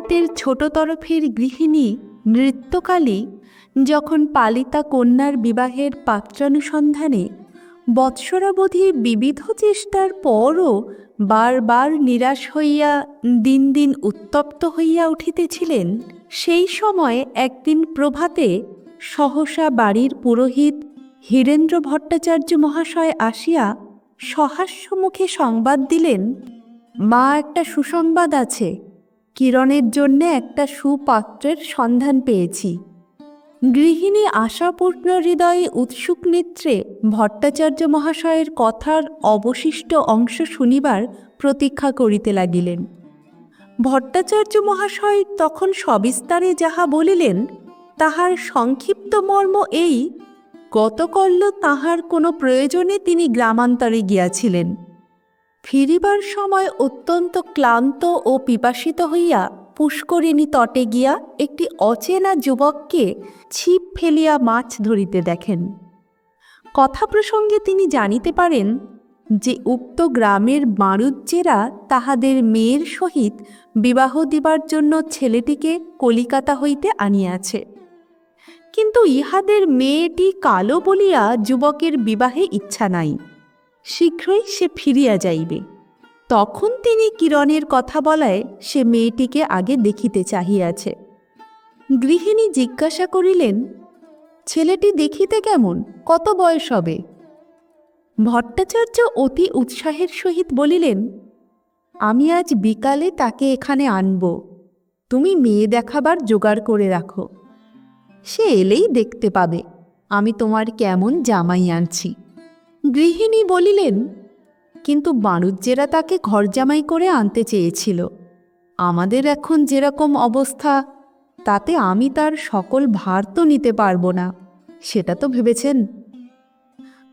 বাড়িতের ছোট তরফের গৃহিণী নৃত্যকালী যখন পালিতা কন্যার বিবাহের পাত্রানুসন্ধানে বৎসরাবধি বিবিধ চেষ্টার পরও বারবার নিরাশ হইয়া দিন দিন উত্তপ্ত হইয়া উঠিতেছিলেন, সেই সময় একদিন প্রভাতে সহসা বাড়ির পুরোহিত হীরেন্দ্র ভট্টাচার্য মহাশয় আসিয়া সহাস্য মুখে সংবাদ দিলেন, মা, একটা সুসংবাদ আছে। কিরণের জন্যে একটা সুপাত্রের সন্ধান পেয়েছি। গৃহিণী আশাপূর্ণ হৃদয়ে উৎসুক নেত্রে ভট্টাচার্য মহাশয়ের কথার অবশিষ্ট অংশ শুনিবার প্রতীক্ষা করিতে লাগিলেন। ভট্টাচার্য মহাশয় তখন সবিস্তারে যাহা বলিলেন তাহার সংক্ষিপ্ত মর্ম এই, গতকল্য তাহার কোনো প্রয়োজনে তিনি গ্রামান্তরে গিয়াছিলেন। ফিরিবার সময় অত্যন্ত ক্লান্ত ও পিপাসিত হইয়া পুষ্করিণী তটে গিয়া একটি অচেনা যুবককে ছিপ ফেলিয়া মাছ ধরিতে দেখেন। কথা প্রসঙ্গে তিনি জানিতে পারেন যে উক্ত গ্রামের মারুজ্জেরা তাহাদের মেয়ের সহিত বিবাহ দিবার জন্য ছেলেটিকে কলিকাতা হইতে আনিয়াছে, কিন্তু ইহাদের মেয়েটি কালো বলিয়া যুবকের বিবাহে ইচ্ছা নাই, শীঘ্রই সে ফিরিয়া যাইবে। তখন তিনি কিরণের কথা বলায় সে মেয়েটিকে আগে দেখিতে চাহিয়াছে। গৃহিণী জিজ্ঞাসা করিলেন, ছেলেটি দেখিতে কেমন, কত বয়স হবে? ভট্টাচার্য অতি উৎসাহের সহিত বলিলেন, আমি আজ বিকালে তাকে এখানে আনব, তুমি মেয়ে দেখাবার জোগাড় করে রাখো। সে এলেই দেখতে পাবে আমি তোমার কেমন জামাই আনছি। গৃহিণী বলিলেন, কিন্তু বাণুজ্যেরা তাকে ঘর জামাই করে আনতে চেয়েছিল। আমাদের এখন যেরকম অবস্থা, তাতে আমি তার সকল ভার তো নিতে পারবো না, সেটা তো ভেবেছেন?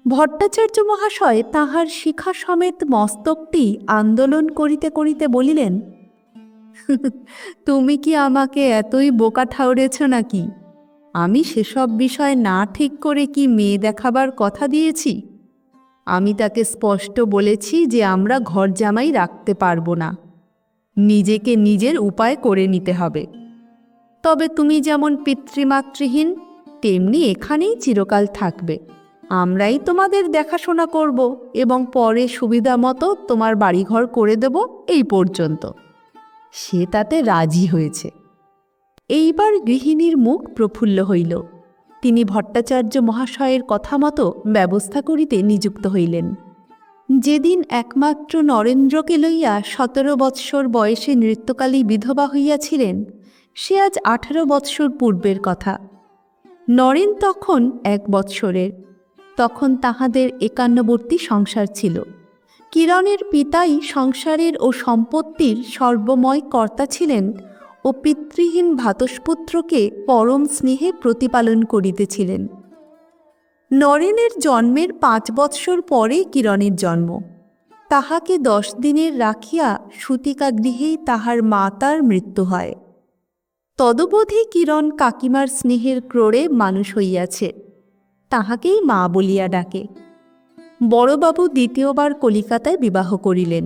ভট্টাচার্য মহাশয় তাহার শিখা সমেত মস্তকটি আন্দোলন করিতে করিতে বলিলেন, তুমি কি আমাকে এতই বোকা ঠাউরেছ নাকি? আমি সেসব বিষয় না ঠিক করে কি মেয়ে দেখাবার কথা দিয়েছি? আমি তাকে স্পষ্ট বলেছি যে আমরা ঘর জামাই রাখতে পারবো না, নিজেকে নিজের উপায় করে নিতে হবে। তবে তুমি যেমন পিতৃমাতৃহীন তেমনি এখানেই চিরকাল থাকবে, আমরাই তোমাদের দেখাশোনা করব এবং পরে সুবিধা মতো তোমার বাড়িঘর করে দেব, এই পর্যন্ত। সে তাতে রাজি হয়েছে। এইবার গৃহিণীর মুখ প্রফুল্ল হইল। তিনি ভট্টাচার্য মহাশয়ের কথা মতো ব্যবস্থা করিতে নিযুক্ত হইলেন। যেদিন একমাত্র নরেন্দ্রকে লইয়া 17 বৎসর বয়সে নৃত্যকালী বিধবা হইয়াছিলেন, সে আজ 18 বৎসর পূর্বের কথা। নরেন তখন 1 বৎসরের। তখন তাহাদের একান্নবর্তী সংসার ছিল। কিরণের পিতাই সংসারের ও সম্পত্তির সর্বময় কর্তা ছিলেন ও পিতৃহীন ভ্রাতুষ্পুত্রকে পরম স্নেহে প্রতিপালন করিতেছিলেন। নরেনের জন্মের 5 বৎসর পরে কিরণের জন্ম। তাহাকে 10 দিনের রাখিয়া সূতিকা গৃহেই তাহার মাতার মৃত্যু হয়। তদবধি কিরণ কাকিমার স্নেহের ক্রোড়ে মানুষ হইয়াছে, তাহাকেই মা বলিয়া ডাকে। বড়বাবু দ্বিতীয়বার কলিকাতায় বিবাহ করিলেন।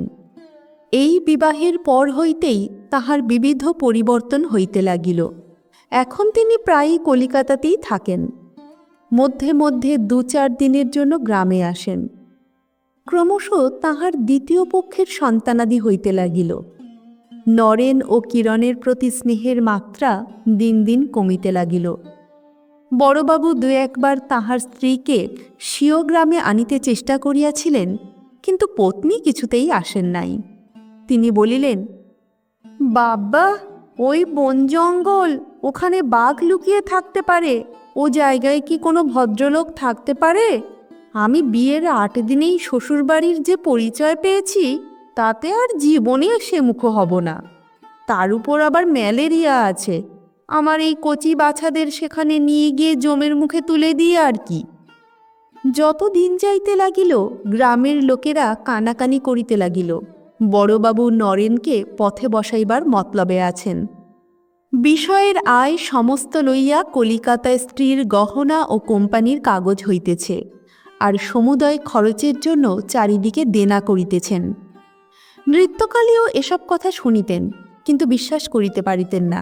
এই বিবাহের পর হইতেই তাহার বিবিধ পরিবর্তন হইতে লাগিল। এখন তিনি প্রায়ই কলিকাতাতেই থাকেন, মধ্যে মধ্যে 2-4 দিনের জন্য গ্রামে আসেন। ক্রমশ তাহার দ্বিতীয় পক্ষের সন্তানাদি হইতে লাগিল। নরেন ও কিরণের প্রতি স্নেহের মাত্রা দিন দিন কমিতে লাগিল। বড়বাবু 2-1 বার তাহার স্ত্রীকে স্বীয় গ্রামে আনিতে চেষ্টা করিয়াছিলেন, কিন্তু পত্নী কিছুতেই আসেন নাই। তিনি বলিলেন, বাবা, ওই বন জঙ্গল, ওখানে বাঘ লুকিয়ে থাকতে পারে, ও জায়গায় কি কোনো ভদ্রলোক থাকতে পারে? আমি বিয়ের 8 দিনেই শ্বশুরবাড়ির যে পরিচয় পেয়েছি, তাতে আর জীবনে সে মুখ হব না। তার উপর আবার ম্যালেরিয়া আছে, আমার এই কচি বাছাদের সেখানে নিয়ে গিয়ে জমের মুখে তুলে দিয়ে আর কি। যত দিন যাইতে লাগিল, গ্রামের লোকেরা কানাকানি করিতে লাগিল বড়বাবু নরেনকে পথে বসাইবার মতলবে আছেন। বিষয়ের আয় সমস্ত লইয়া কলিকাতায় স্ত্রীর গহনা ও কোম্পানির কাগজ হইতেছে, আর সমুদয় খরচের জন্য চারিদিকে দেনা করিতেছেন। নৃত্যকালীও এসব কথা শুনিতেন, কিন্তু বিশ্বাস করিতে পারিতেন না।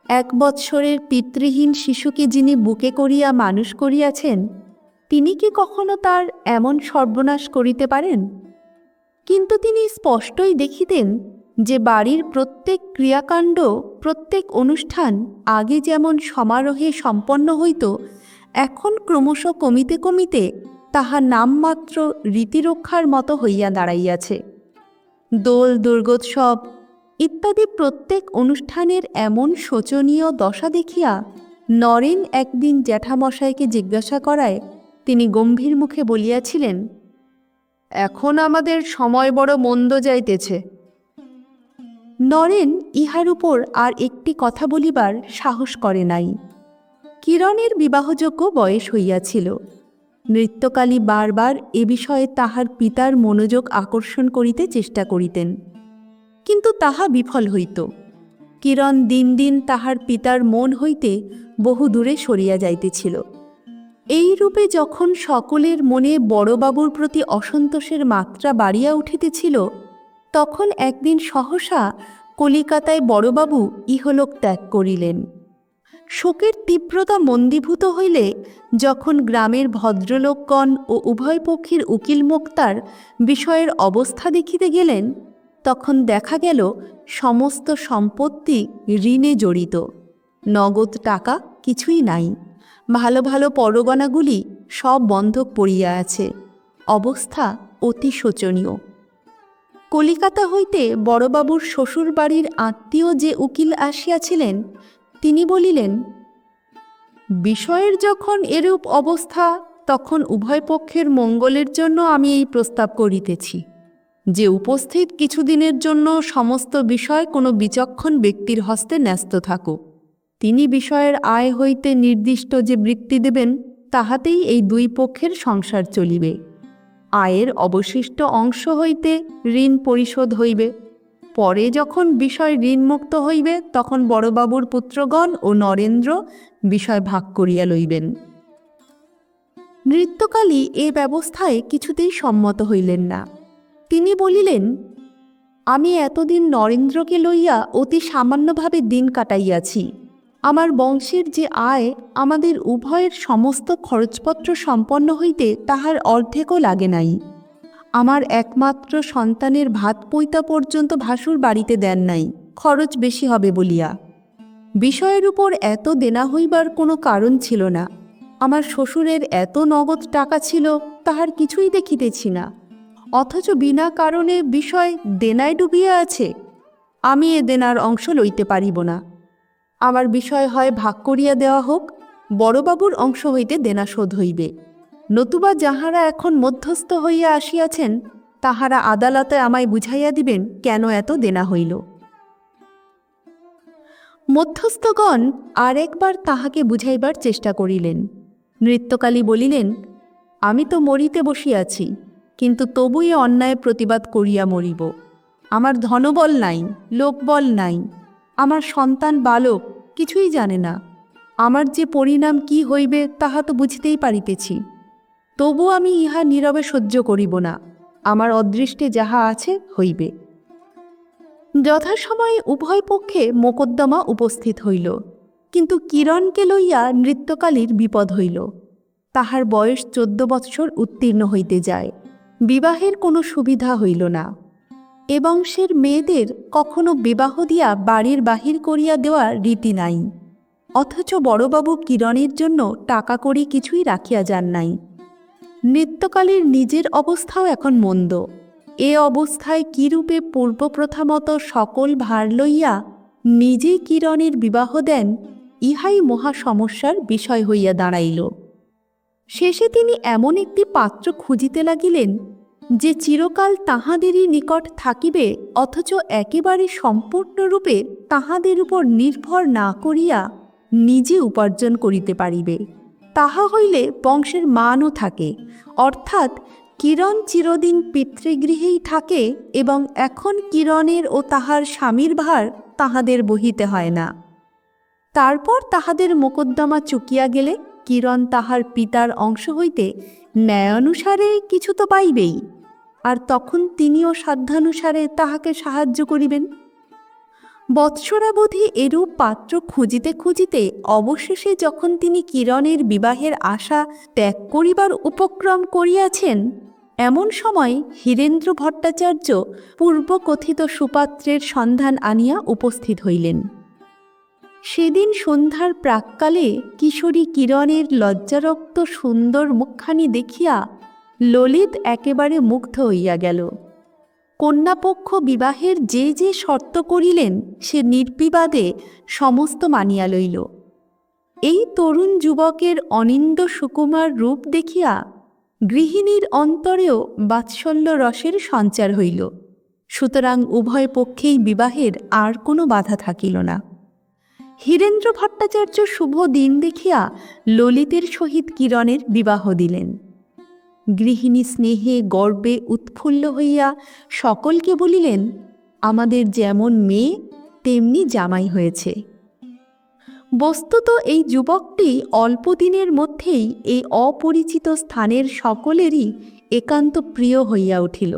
1 বৎসরের পিতৃহীন শিশুকে যিনি বুকে করিয়া মানুষ করিয়াছেন, তিনি কি কখনো তার এমন সর্বনাশ করিতে পারেন? কিন্তু তিনি স্পষ্টই দেখিতেন যে বাড়ির প্রত্যেক ক্রিয়াকাণ্ড, প্রত্যেক অনুষ্ঠান আগে যেমন সমারোহে সম্পন্ন হইত, এখন ক্রমশ কমিতে কমিতে তাহা নামমাত্র রীতিরক্ষার মতো হইয়া দাঁড়াইয়াছে। দোল, দুর্গোৎসব ইত্যাদি প্রত্যেক অনুষ্ঠানের এমন শোচনীয় দশা দেখিয়া নরেন একদিন জ্যাঠামশাইকে জিজ্ঞাসা করায় তিনি গম্ভীর মুখে বলিয়াছিলেন, এখন আমাদের সময় বড় মন্দ যাইতেছে। নরেন ইহার উপর আর একটি কথা বলিবার সাহস করে নাই। কিরণের বিবাহযোগ্য বয়স হইয়াছিল। নৃত্যকালী বারবার এ বিষয়ে তাহার পিতার মনোযোগ আকর্ষণ করিতে চেষ্টা করিতেন, কিন্তু তাহা বিফল হইত। কিরণ দিন দিন তাহার পিতার মন হইতে বহু দূরে সরিয়া যাইতেছিল। এই রূপে যখন সকলের মনে বড়বাবুর প্রতি অসন্তোষের মাত্রা বাড়িয়া উঠিতেছিল, তখন একদিন সহসা কলিকাতায় বড়বাবু ইহলোক ত্যাগ করিলেন। শোকের তীব্রতা মন্দীভূত হইলে যখন গ্রামের ভদ্রলোকগণ ও উভয় পক্ষের উকিল মোক্তার বিষয়ের অবস্থা দেখিতে গেলেন, তখন দেখা গেল সমস্ত সম্পত্তি ঋণে জড়িত, নগদ টাকা কিছুই নাই, ভালো ভালো পরগনাগুলি সব বন্ধক পড়িয়া আছে। অবস্থা অতি শোচনীয়। কলিকাতা হইতে বড়বাবুর শ্বশুর বাড়ির আত্মীয় যে উকিল আসিয়াছিলেন, তিনি বলিলেন, বিষয়ের যখন এরূপ অবস্থা, তখন উভয় পক্ষের মঙ্গলের জন্য আমি এই প্রস্তাব করিতেছি যে উপস্থিত কিছুদিনের জন্য সমস্ত বিষয় কোনো বিচক্ষণ ব্যক্তির হস্তে ন্যস্ত থাকুক। তিনি বিষয়ের আয় হইতে নির্দিষ্ট যে বৃত্তি দেবেন, তাহাতেই এই 2 পক্ষের সংসার চলিবে। আয়ের অবশিষ্ট অংশ হইতে ঋণ পরিশোধ হইবে। পরে যখন বিষয় ঋণমুক্ত হইবে, তখন বড়বাবুর পুত্রগণ ও নরেন্দ্র বিষয় ভাগ করিয়া লইবেন। নৃত্যকালী এ ব্যবস্থায় কিছুতেই সম্মত হইলেন না। তিনি বলিলেন, আমি এতদিন নরেন্দ্রকে লইয়া অতি সামান্যভাবে দিন কাটাইয়াছি। আমার বংশের যে আয়, আমাদের উভয়ের সমস্ত খরচপত্র সম্পন্ন হইতে তাহার অর্ধেকও লাগে নাই। আমার একমাত্র সন্তানের ভাত পৈতা পর্যন্ত ভাসুর বাড়িতে দেন নাই, খরচ বেশি হবে বলিয়া। বিষয়ের উপর এত দেনা হইবার কোনো কারণ ছিল না। আমার শ্বশুরের এত নগদ টাকা ছিল, তাহার কিছুই দেখিতেছি না, অথচ বিনা কারণে বিষয় দেনায় ডুবিয়া আছে। আমি এ দেনার অংশ লইতে পারিব না। আমার বিষয় হয় ভাগ করিয়া দেওয়া হোক, বড়বাবুর অংশ হইতে দেনা শোধ হইবে, নতুবা যাহারা এখন মধ্যস্থ হইয়া আসিয়াছেন, তাহারা আদালতে আমায় বুঝাইয়া দিবেন কেন এত দেনা হইল। মধ্যস্থগণ আর একবার তাহাকে বুঝাইবার চেষ্টা করিলেন। নৃত্যকালী বলিলেন, আমি তো মরিতে বসিয়াছি, কিন্তু তবু এ অন্যায় প্রতিবাদ করিয়া মরিব। আমার ধনবল নাই, লোকবল নাই, আমার সন্তান বালক, কিছুই জানে না। আমার যে পরিণাম কি হইবে তাহা তো বুঝিতেই পারিতেছি। তবু আমি ইহা নীরবে সহ্য করিব না। আমার অদৃষ্টে যাহা আছে হইবে। যথাসময়ে উভয় পক্ষে মোকদ্দমা উপস্থিত হইল, কিন্তু কিরণকে লইয়া নৃত্যকালীর বিপদ হইল। তাহার বয়স 14 বৎসর উত্তীর্ণ হইতে যায়। বিবাহের কোনো সুবিধা হইল না। এ বংশের মেয়েদের কখনো বিবাহ দিয়া বাড়ির বাহির করিয়া দেওয়ার রীতি নাই, অথচ বড়বাবু কিরণের জন্য টাকা কড়ি কিছুই রাখিয়া যান নাই। নৃত্যকালীর নিজের অবস্থাও এখন মন্দ। এ অবস্থায় কিরূপে পূর্বপ্রথা মতো সকল ভার লইয়া নিজেই কিরণের বিবাহ দেন, ইহাই মহা সমস্যার বিষয় হইয়া দাঁড়াইল। শেষে তিনি এমন একটি পাত্র খুঁজিতে লাগিলেন, যে চিরকাল তাহাদেরই নিকট থাকিবে, অথচ একেবারে সম্পূর্ণরূপে তাহাদের উপর নির্ভর না করিয়া নিজে উপার্জন করিতে পারিবে। তাহা হইলে বংশের মানও থাকে, অর্থাৎ কিরণ চিরদিন পিতৃগৃহেই থাকে এবং এখন কিরণের ও তাহার স্বামীর ভার তাহাদের বহিতে হয় না। তারপর তাহাদের মোকদ্দমা চুকিয়া গেলে কিরণ তাহার পিতার অংশ হইতে ন্যায়ানুসারে কিছু তো পাইবেই, আর তখন তিনিও সাধ্যানুসারে তাহাকে সাহায্য করিবেন। বৎসরাবধি এরূপ পাত্র খুঁজিতে খুঁজিতে অবশেষে যখন তিনি কিরণের বিবাহের আশা ত্যাগ করিবার উপক্রম করিয়াছেন, এমন সময় হীরেন্দ্র ভট্টাচার্য পূর্বকথিত সুপাত্রের সন্ধান আনিয়া উপস্থিত হইলেন। সেদিন সন্ধ্যার প্রাক্কালে কিশোরী কিরণের লজ্জারক্ত সুন্দর মুখখানি দেখিয়া ললিত একেবারে মুগ্ধ হইয়া গেল। কন্যাপক্ষ বিবাহের যে যে শর্ত করিলেন সে নির্বিবাদে সমস্ত মানিয়া লইল। এই তরুণ যুবকের অনিন্দ সুকুমার রূপ দেখিয়া গৃহিণীর অন্তরেও বাৎসল্য রসের সঞ্চার হইল। সুতরাং উভয় পক্ষেই বিবাহের আর কোনো বাধা থাকিল না। হীরেন্দ্র ভট্টাচার্য শুভ দিন দেখিয়া ললিতের সহিত কিরণের বিবাহ দিলেন। গৃহিণী স্নেহে গর্বে উৎফুল্ল হইয়া সকলকে বলিলেন, আমাদের যেমন মেয়ে তেমনি জামাই হয়েছে। বস্তুত এই যুবকটি অল্প দিনের মধ্যেই এই অপরিচিত স্থানের সকলেরই একান্ত প্রিয় হইয়া উঠিল।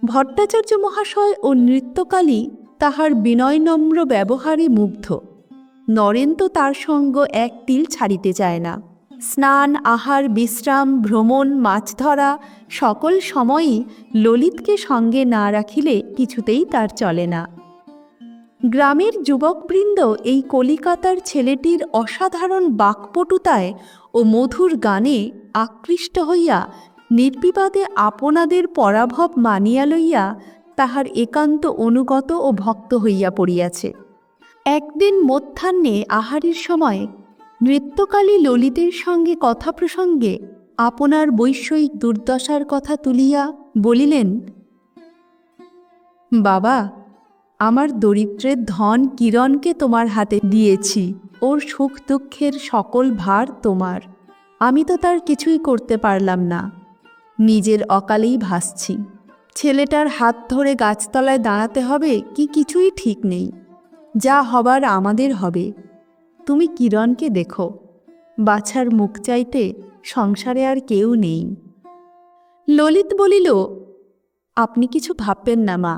ভট্টাচার্য মহাশয় ও নৃত্যকালী তাহার বিনয়নম্র ব্যবহারে মুগ্ধ। নরেন তো তার সঙ্গ এক তিল ছাড়িতে চায় না। স্নান, আহার, বিশ্রাম, ভ্রমণ, মাছ ধরা সকল সময়ই ললিতকে সঙ্গে না রাখিলে কিছুতেই তার চলে না। গ্রামের যুবকবৃন্দ এই কলিকাতার ছেলেটির অসাধারণ বাক্পটুতায় ও মধুর গানে আকৃষ্ট হইয়া নির্বিবাদে আপনাদের পরাভব মানিয়া লইয়া তাহার একান্ত অনুগত ও ভক্ত হইয়া পড়িয়াছে। একদিন মধ্যাহ্নে আহারের সময় নৃত্যকালী ললিতের সঙ্গে কথা প্রসঙ্গে আপনার বৈষয়িক দুর্দশার কথা তুলিয়া বলিলেন, বাবা, আমার দরিদ্রের ধন কিরণকে তোমার হাতে দিয়েছি। ওর সুখ দুঃখের সকল ভার তোমার। আমি তো তার কিছুই করতে পারলাম না, নিজের অকালেই ভাসছি। ছেলেটার হাত ধরে গাছতলায় দাঁড়াতে হবে কি কিছুই ঠিক নেই। যা হবার আমাদের হবে। তুমি কিরণকে দেখো, বাছার মুখ চাইতে সংসারে আর কেউ নেই। ললিত বলিল, আপনি কিছু ভাববেন না মা,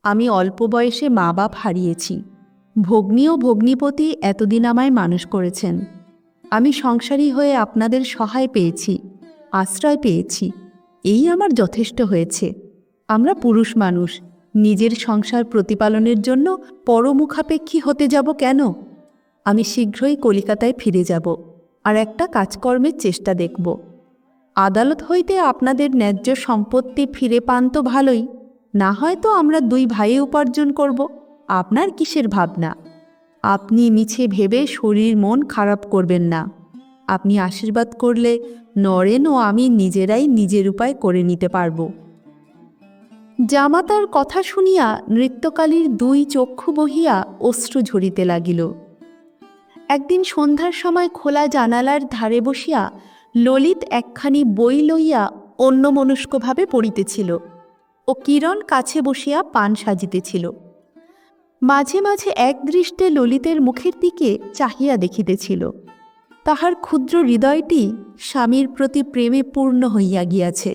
আমি অল্প বয়সে মা বাপ হারিয়েছি। ভগ্নী ও ভগ্নীপতি এতদিন আমায় মানুষ করেছেন। আমি সংসারী হয়ে আপনাদের সহায় পেয়েছি, আশ্রয় পেয়েছি, এই আমার যথেষ্ট হয়েছে। আমরা পুরুষ মানুষ, নিজের সংসার প্রতিপালনের জন্য পরমুখাপেক্ষী হতে যাব কেন? আমি শীঘ্রই কলিকাতায় ফিরে যাব, আর একটা কাজকর্মের চেষ্টা দেখব। আদালত হইতে আপনাদের ন্যায্য সম্পত্তি ফিরে পান তো ভালোই, না হয় তো আমরা দুই ভাইয়ে উপার্জন করব। আপনার কিসের ভাবনা? আপনি মিছে ভেবে শরীর মন খারাপ করবেন না। আপনি আশীর্বাদ করলে নরেন ও আমি নিজেরাই নিজের উপায় করে নিতে পারব। জামাতার কথা শুনিয়া নৃত্যকালীর দুই চক্ষু বহিয়া অশ্রু ঝরিতে লাগিল। একদিন সন্ধ্যার সময় খোলা জানালার ধারে বসিয়া ললিত একখানি বই লইয়া অন্যমনস্কভাবে পড়িতেছিল ও কিরণ কাছে বসিয়া পান সাজিতেছিল। মাঝে মাঝে একদৃষ্টে ললিতের মুখের দিকে চাহিয়া দেখিতেছিল। তাহার ক্ষুদ্র হৃদয়টি স্বামীর প্রতি প্রেমে পূর্ণ হইয়া গিয়াছে।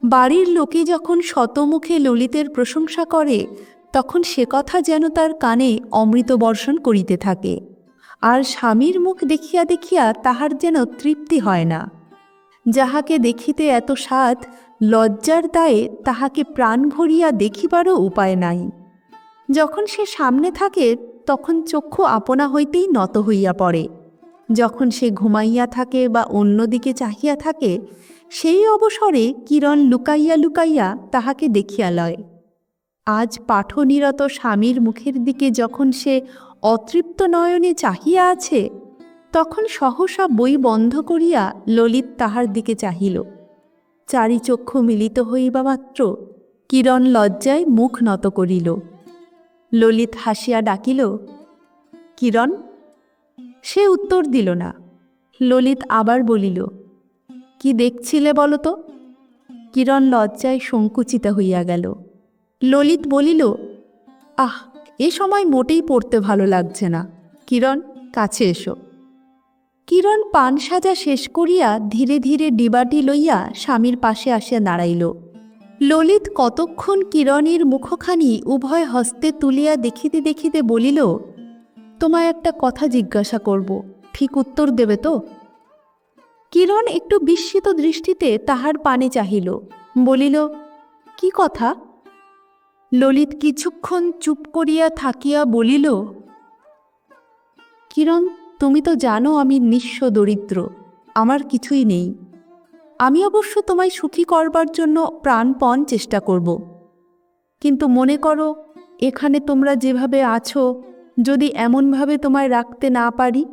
বাড়ির লোকে যখন শতমুখে ললিতের প্রশংসা করে, তখন সে কথা যেন তার কানে অমৃত বর্ষণ করিতে থাকে। আর স্বামীর মুখ দেখিয়া দেখিয়া তাহার যেন তৃপ্তি হয় না। যাহাকে দেখিতে এত স্বাদ, লজ্জার দায়ে তাহাকে প্রাণ ভরিয়া দেখিবারও উপায় নাই। যখন সে সামনে থাকে তখন চক্ষু আপনা হইতেই নত হইয়া পড়ে। যখন সে ঘুমাইয়া থাকে বা অন্যদিকে চাহিয়া থাকে, সেই অবসরে কিরণ লুকাইয়া লুকাইয়া তাহাকে দেখিয়া লয়। আজ পাঠনিরত স্বামীর মুখের দিকে যখন সে অতৃপ্ত নয়নে চাহিয়া আছে, তখন সহসা বই বন্ধ করিয়া ললিত তাহার দিকে চাহিল। চারি চক্ষু মিলিত হইবা মাত্র কিরণ লজ্জায় মুখ নত করিল। ললিত হাসিয়া ডাকিল, কিরণ। সে উত্তর দিল না। ললিত আবার বলিল, কি দেখছিলে বলো তো? কিরণ লজ্জায় সংকুচিত হইয়া গেল। ললিত বলিল, আহ, এ সময় মোটেই পড়তে ভালো লাগছে না। কিরণ, কাছে এসো। কিরণ পান সাজা শেষ করিয়া ধীরে ধীরে ডিবাটি লইয়া স্বামীর পাশে আসিয়া দাঁড়াইল। ললিত কতক্ষণ কিরণের মুখখানি উভয় হস্তে তুলিয়া দেখিতে দেখিতে বলিল, তোমায় একটা কথা জিজ্ঞাসা করব, ঠিক উত্তর দেবে তো? কিরণ একটু বিস্মিত দৃষ্টিতে তাহার পানে চাহিল, বলিল, কি কথা? ললিত কিছুক্ষণ চুপ করিয়া থাকিয়া বলিল, কিরণ, তুমি তো জানো আমি নিঃস্ব দরিদ্র, আমার কিছুই নেই। আমি অবশ্য তোমায় সুখী করবার জন্য প্রাণপণ চেষ্টা করব, কিন্তু মনে করো এখানে তোমরা যেভাবে আছো, যদি এমনভাবে তোমায় রাখতে না পারি,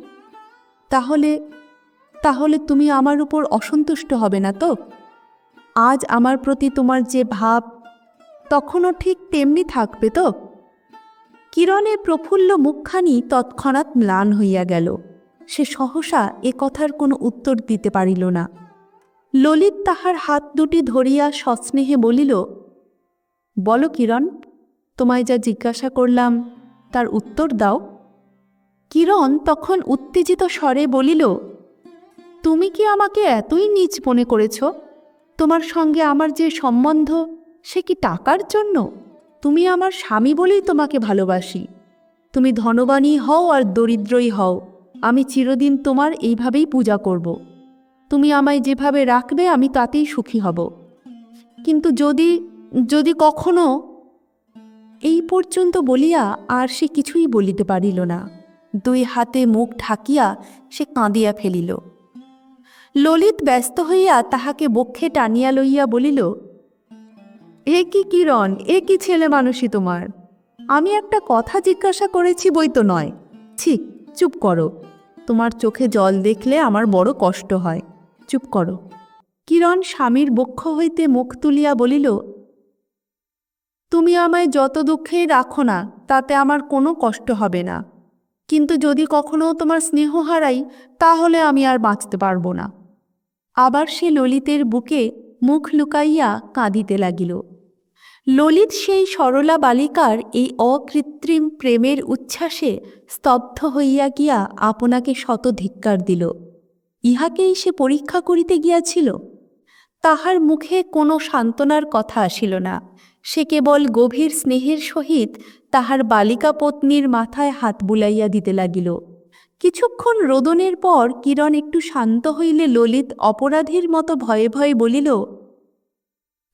তাহলে তাহলে তুমি আমার উপর অসন্তুষ্ট হবে না তো? আজ আমার প্রতি তোমার যে ভাব, তখনও ঠিক তেমনি থাকবে তো? কিরণের প্রফুল্ল মুখখানি তৎক্ষণাৎ ম্লান হইয়া গেল। সে সহসা এ কথার কোনো উত্তর দিতে পারিল না। ললিত তাহার হাত দুটি ধরিয়া সস্নেহে বলিল, বলো কিরণ, তোমায় যা জিজ্ঞাসা করলাম তার উত্তর দাও। কিরণ তখন উত্তেজিত স্বরে বলিল, তুমি কি আমাকে এতই নীচ মনে করেছ? তোমার সঙ্গে আমার যে সম্বন্ধ, সে কি টাকার জন্য? তুমি আমার স্বামী বলেই তোমাকে ভালোবাসি। তুমি ধনবানই হও আর দরিদ্রই হও, আমি চিরদিন তোমার এইভাবেই পূজা করব। তুমি আমায় যেভাবে রাখবে আমি তাতেই সুখী হব। কিন্তু যদি যদি কখনো... এই পর্যন্ত বলিয়া আর সে কিছুই বলিতে পারিল না। দুই হাতে মুখ ঢাকিয়া সে কাঁদিয়া ফেলিল। ললিত ব্যস্ত হইয়া তাহাকে বক্ষে টানিয়া লইয়া বলিল, এ কি কিরণ, এ কি ছেলে মানুষই তোমার? আমি একটা কথা জিজ্ঞাসা করেছি বই তো নয়। ছি, চুপ করো। তোমার চোখে জল দেখলে আমার বড় কষ্ট হয়। চুপ করো। কিরণ স্বামীর বক্ষ হইতে মুখ তুলিয়া বলিল, তুমি আমায় যত দুঃখেই রাখো না, তাতে আমার কোনো কষ্ট হবে না। কিন্তু যদি কখনো তোমার স্নেহ হারাই, তাহলে আমি আর বাঁচতে পারব না। আবার সে ললিতের বুকে মুখ লুকাইয়া কাঁদিতে লাগিল। ললিত সেই সরলা বালিকার এই অকৃত্রিম প্রেমের উচ্ছ্বাসে স্তব্ধ হইয়া গিয়া আপনাকে শত ধিক্কার দিল। ইহাকেই সে পরীক্ষা করিতে গিয়াছিল। তাহার মুখে কোনো সান্ত্বনার কথা আসিল না। সে কেবল গভীর স্নেহের সহিত তাহার বালিকা পত্নীর মাথায় হাত বুলাইয়া দিতে লাগিল। কিছুক্ষণ রোদনের পর কিরণ একটু শান্ত হইলে ললিত অপরাধীর মতো ভয়ে ভয়ে বলিল,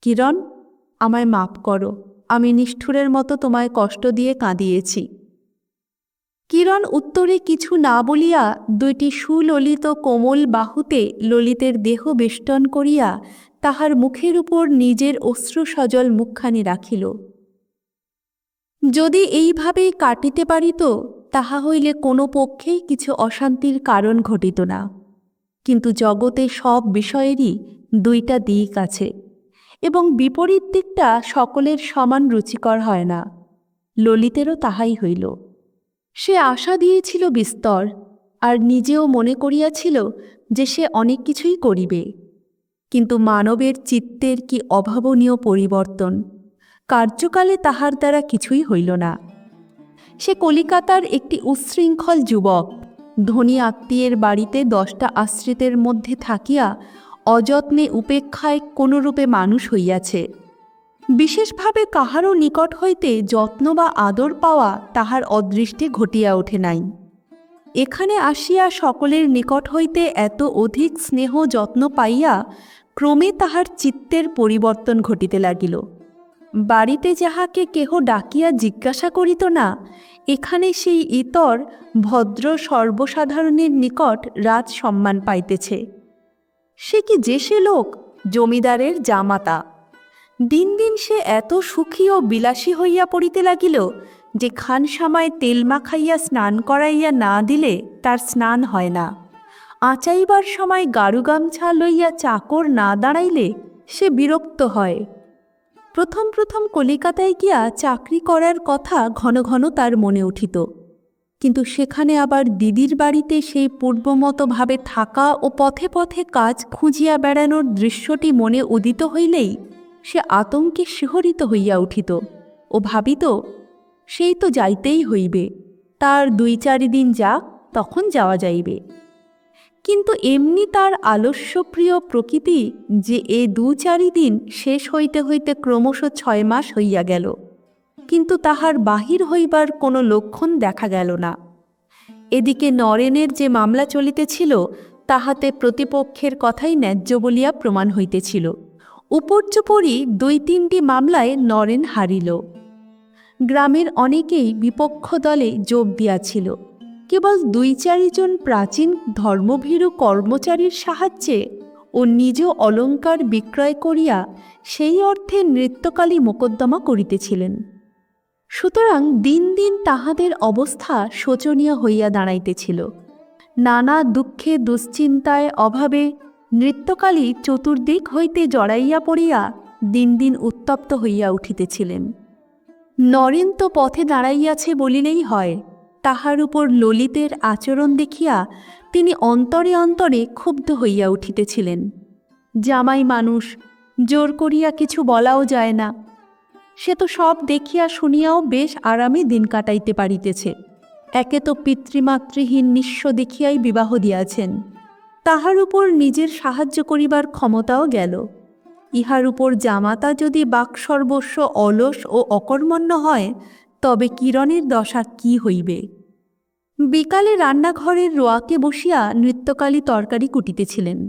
কিরণ, আমায় মাপ করো, আমি নিষ্ঠুরের মতো তোমায় কষ্ট দিয়ে কাঁদিয়েছি। কিরণ উত্তরে কিছু না বলিয়া দুইটি সুললিত কোমল বাহুতে ললিতের দেহ বেষ্টন করিয়া তাহার মুখের উপর নিজের অশ্রুসজল মুখখানি রাখিল। যদি এইভাবেই কাটিতে পারিত, তাহা হইলে কোনো পক্ষেই কিছু অশান্তির কারণ ঘটিত না। কিন্তু জগতে সব বিষয়েরই দুইটা দিক আছে, এবং বিপরীত দিকটা সকলের সমান রুচিকর হয় না। ললিতেরও তাহাই হইল। সে আশা দিয়েছিল বিস্তর, আর নিজেও মনে করিয়াছিল যে সে অনেক কিছুই করিবে। কিন্তু মানবের চিত্তের কি অভাবনীয় পরিবর্তন! কার্যকালে তাহার দ্বারা কিছুই হইল না। সে কলিকাতার একটি উচ্ছৃঙ্খল যুবক, ধনী আত্মীয়ের বাড়িতে 10টা আশ্রিতের মধ্যে থাকিয়া অযত্নে উপেক্ষায় কোনরূপে মানুষ হইয়াছে। বিশেষভাবে কাহারও নিকট হইতে যত্ন বা আদর পাওয়া তাহার অদৃষ্টে ঘটিয়া ওঠে নাই। এখানে আসিয়া সকলের নিকট হইতে এত অধিক স্নেহ যত্ন পাইয়া ক্রমে তাহার চিত্তের পরিবর্তন ঘটিতে লাগিল। বাড়িতে যাহাকে কেহ ডাকিয়া জিজ্ঞাসা করিত না, এখানে সেই ইতর ভদ্র সর্বসাধারণের নিকট রাজ সম্মান পাইতেছে। সে কি যে সে লোক, জমিদারের জামাতা! দিন দিন সে এত সুখী ও বিলাসী হইয়া পড়িতে লাগিল যে খানসামায় তেল মাখাইয়া স্নান করাইয়া না দিলে তার স্নান হয় না। আঁচাইবার সময় গারু গামছা লইয়া চাকর না দাঁড়াইলে সে বিরক্ত হয়। প্রথম প্রথম কলিকাতায় গিয়া চাকরি করার কথা ঘন ঘন তার মনে উঠিত, কিন্তু সেখানে আবার দিদির বাড়িতে সেই পূর্বমতভাবে থাকা ও পথে পথে কাজ খুঁজিয়া বেড়ানোর দৃশ্যটি মনে উদিত হইলেই সে আতঙ্কে শিহরিত হইয়া উঠিত ও ভাবিত, সেই তো যাইতেই হইবে, তার 2-4 দিন যাক, তখন যাওয়া যাইবে। কিন্তু এমনি তার আলস্যপ্রিয় প্রকৃতি যে এ 2-4 দিন শেষ হইতে হইতে ক্রমশ 6 মাস হইয়া গেল, কিন্তু তাহার বাহির হইবার কোনো লক্ষণ দেখা গেল না। এদিকে নরেনের যে মামলা চলিতেছিল তাহাতে প্রতিপক্ষের কথাই ন্যায্য বলিয়া প্রমাণ হইতেছিল। উপর্যুপরি 2-3টি মামলায় নরেন হারিল। গ্রামের অনেকেই বিপক্ষ দলে যোগ দিয়াছিল। কেবল 2-4 জন প্রাচীন ধর্মভীরু কর্মচারীর সাহায্যে ও নিজ অলঙ্কার বিক্রয় করিয়া সেই অর্থে নৃত্যকালী মোকদ্দমা করিতেছিলেন। সুতরাং দিন দিন তাহাদের অবস্থা শোচনীয় হইয়া দাঁড়াইতেছিল। নানা দুঃখে দুশ্চিন্তায় অভাবে নৃত্যকালী চতুর্দিক হইতে জড়াইয়া পড়িয়া দিন দিন উত্তপ্ত হইয়া উঠিতেছিলেন। নরেন তো পথে দাঁড়াইয়াছে বলিলেই হয়। তাহার উপর ললিতের আচরণ দেখিয়া তিনি অন্তরে অন্তরে ক্ষুব্ধ হইয়া উঠিতেছিলেন। জামাই মানুষ, জোর করিয়া কিছু বলাও যায় না। সে তো সব দেখিয়া শুনিয়াও বেশ আরামে দিন কাটাইতে পারিতেছে। একে তো পিতৃমাতৃহীন নিঃস্ব দেখিয়াই বিবাহ দিয়াছেন, তাহার উপর নিজের সাহায্য করিবার ক্ষমতাও গেল। ইহার উপর জামাতা যদি বাকসর্বস্ব অলস ও অকর্মণ্য হয়, তবে কিরণের দশা কি হইবে? বিকালে রান্নাঘরের রোয়াকে বসিয়া নৃত্যকালী তরকারি কুটিতেছিলেন।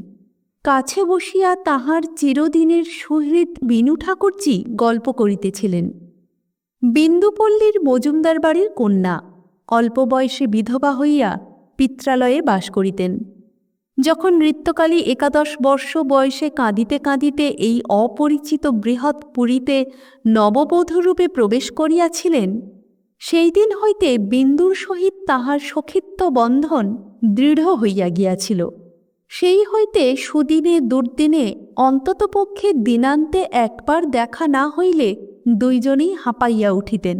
কাছে বসিয়া তাহার চিরদিনের সুহৃদ বিনু ঠাকুরজি গল্প করিতেছিলেন। বিন্দুপল্লীর মজুমদার বাড়ির কন্যা, অল্প বয়সে বিধবা হইয়া পিত্রালয়ে বাস করিতেন। যখন নৃত্যকালী 11 বর্ষ বয়সে কাঁদিতে কাঁদিতে এই অপরিচিত বৃহৎ পুরীতে নববধূরূপে প্রবেশ করিয়াছিলেন, সেই দিন হইতে বিন্দুর সহিত তাহার সখিত্ব বন্ধন দৃঢ় হইয়া গিয়াছিল। সেই হইতে সুদিনে দুর্দিনে অন্ততপক্ষে দিনান্তে একবার দেখা না হইলে দুইজনেই হাঁপাইয়া উঠিতেন।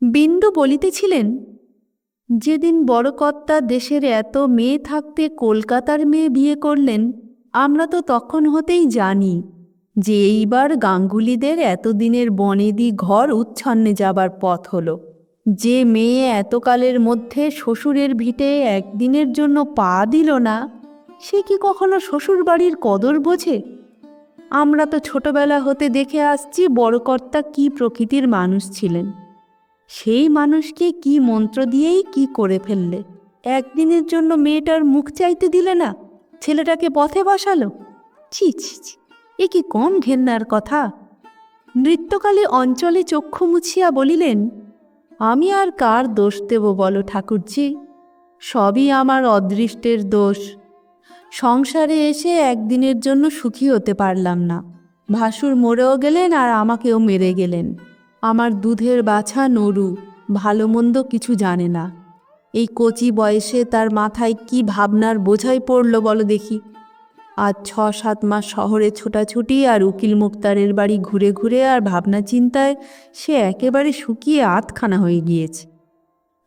বিন্দু বলিতেছিলেন, যেদিন বড়কর্তা দেশের এত মেয়ে থাকতে কলকাতার মেয়ে বিয়ে করলেন, আমরা তো তখন হতেই জানি যে এইবার গাঙ্গুলিদের এতদিনের বনেদি ঘর উচ্ছন্নে যাবার পথ হলো। যে মেয়ে এতকালের মধ্যে শ্বশুরের ভিটে একদিনের জন্য পা দিল না, সে কি কখনো শ্বশুর বাড়ির কদর বোঝে? আমরা তো ছোটবেলা হতে দেখে আসছি বড়কর্তা কি প্রকৃতির মানুষ ছিলেন। সেই মানুষকে কি মন্ত্র দিয়েই কি করে ফেললে। একদিনের জন্য মেয়েটার মুখ চাইতে দিলে না, ছেলেটাকে পথে বসালো। ছি ছি ছি, এ কি কম ঘেন্নার কথা। নৃত্যকালে অঞ্চলে চক্ষু মুছিয়া বলিলেন, আমি আর কার দোষ দেব বলো ঠাকুরজি? সবই আমার অদৃষ্টের দোষ। সংসারে এসে একদিনের জন্য সুখী হতে পারলাম না। ভাসুর মরেও গেলেন আর আমাকেও মেরে গেলেন। আমার দুধের বাছা নরু ভালো মন্দ কিছু জানে না। এই কচি বয়সে তার মাথায় কি ভাবনার বোঝাই পড়ল বলো দেখি। আজ 6-7 মাস শহরে ছোটাছুটি আর উকিল মুক্তারের বাড়ি ঘুরে ঘুরে আর ভাবনা চিন্তায় সে একেবারে শুকিয়ে আধখানা হয়ে গিয়েছে।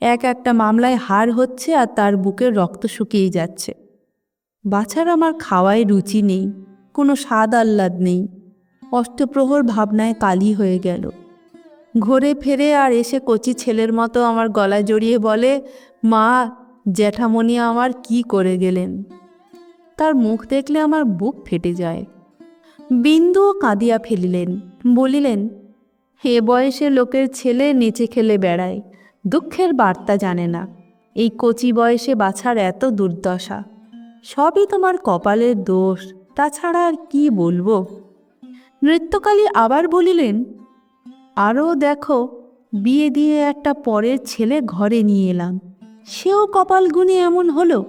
একটা মামলায় হার হচ্ছে আর তার বুকের রক্ত শুকিয়ে যাচ্ছে। বাছার আমার খাওয়ায় রুচি নেই, কোনো স্বাদ আহ্লাদ নেই। অষ্টপ্রহর ভাবনায় কালি হয়ে গেল। ঘুরে ফেরে আর এসে কচি ছেলের মতো আমার গলায় জড়িয়ে বলে, মা, জ্যাঠামণি আমার কি করে গেলেন। তার মুখ দেখলে আমার বুক ফেটে যায়। বিন্দুও কাঁদিয়া ফেলিলেন, বলিলেন, হে বয়সে লোকের ছেলে নেচে খেলে বেড়ায়, দুঃখের বার্তা জানে না। এই কচি বয়সে বাছার এত দুর্দশা, সবই তোমার কপালের দোষ, তাছাড়া আর কি বলবো। নৃত্যকালী আবার বলিলেন, আরও দেখো, বিয়ে দিয়ে একটা পরের ছেলে ঘরে নিয়ে এলাম, সেও কপাল গুণে এমন হলো।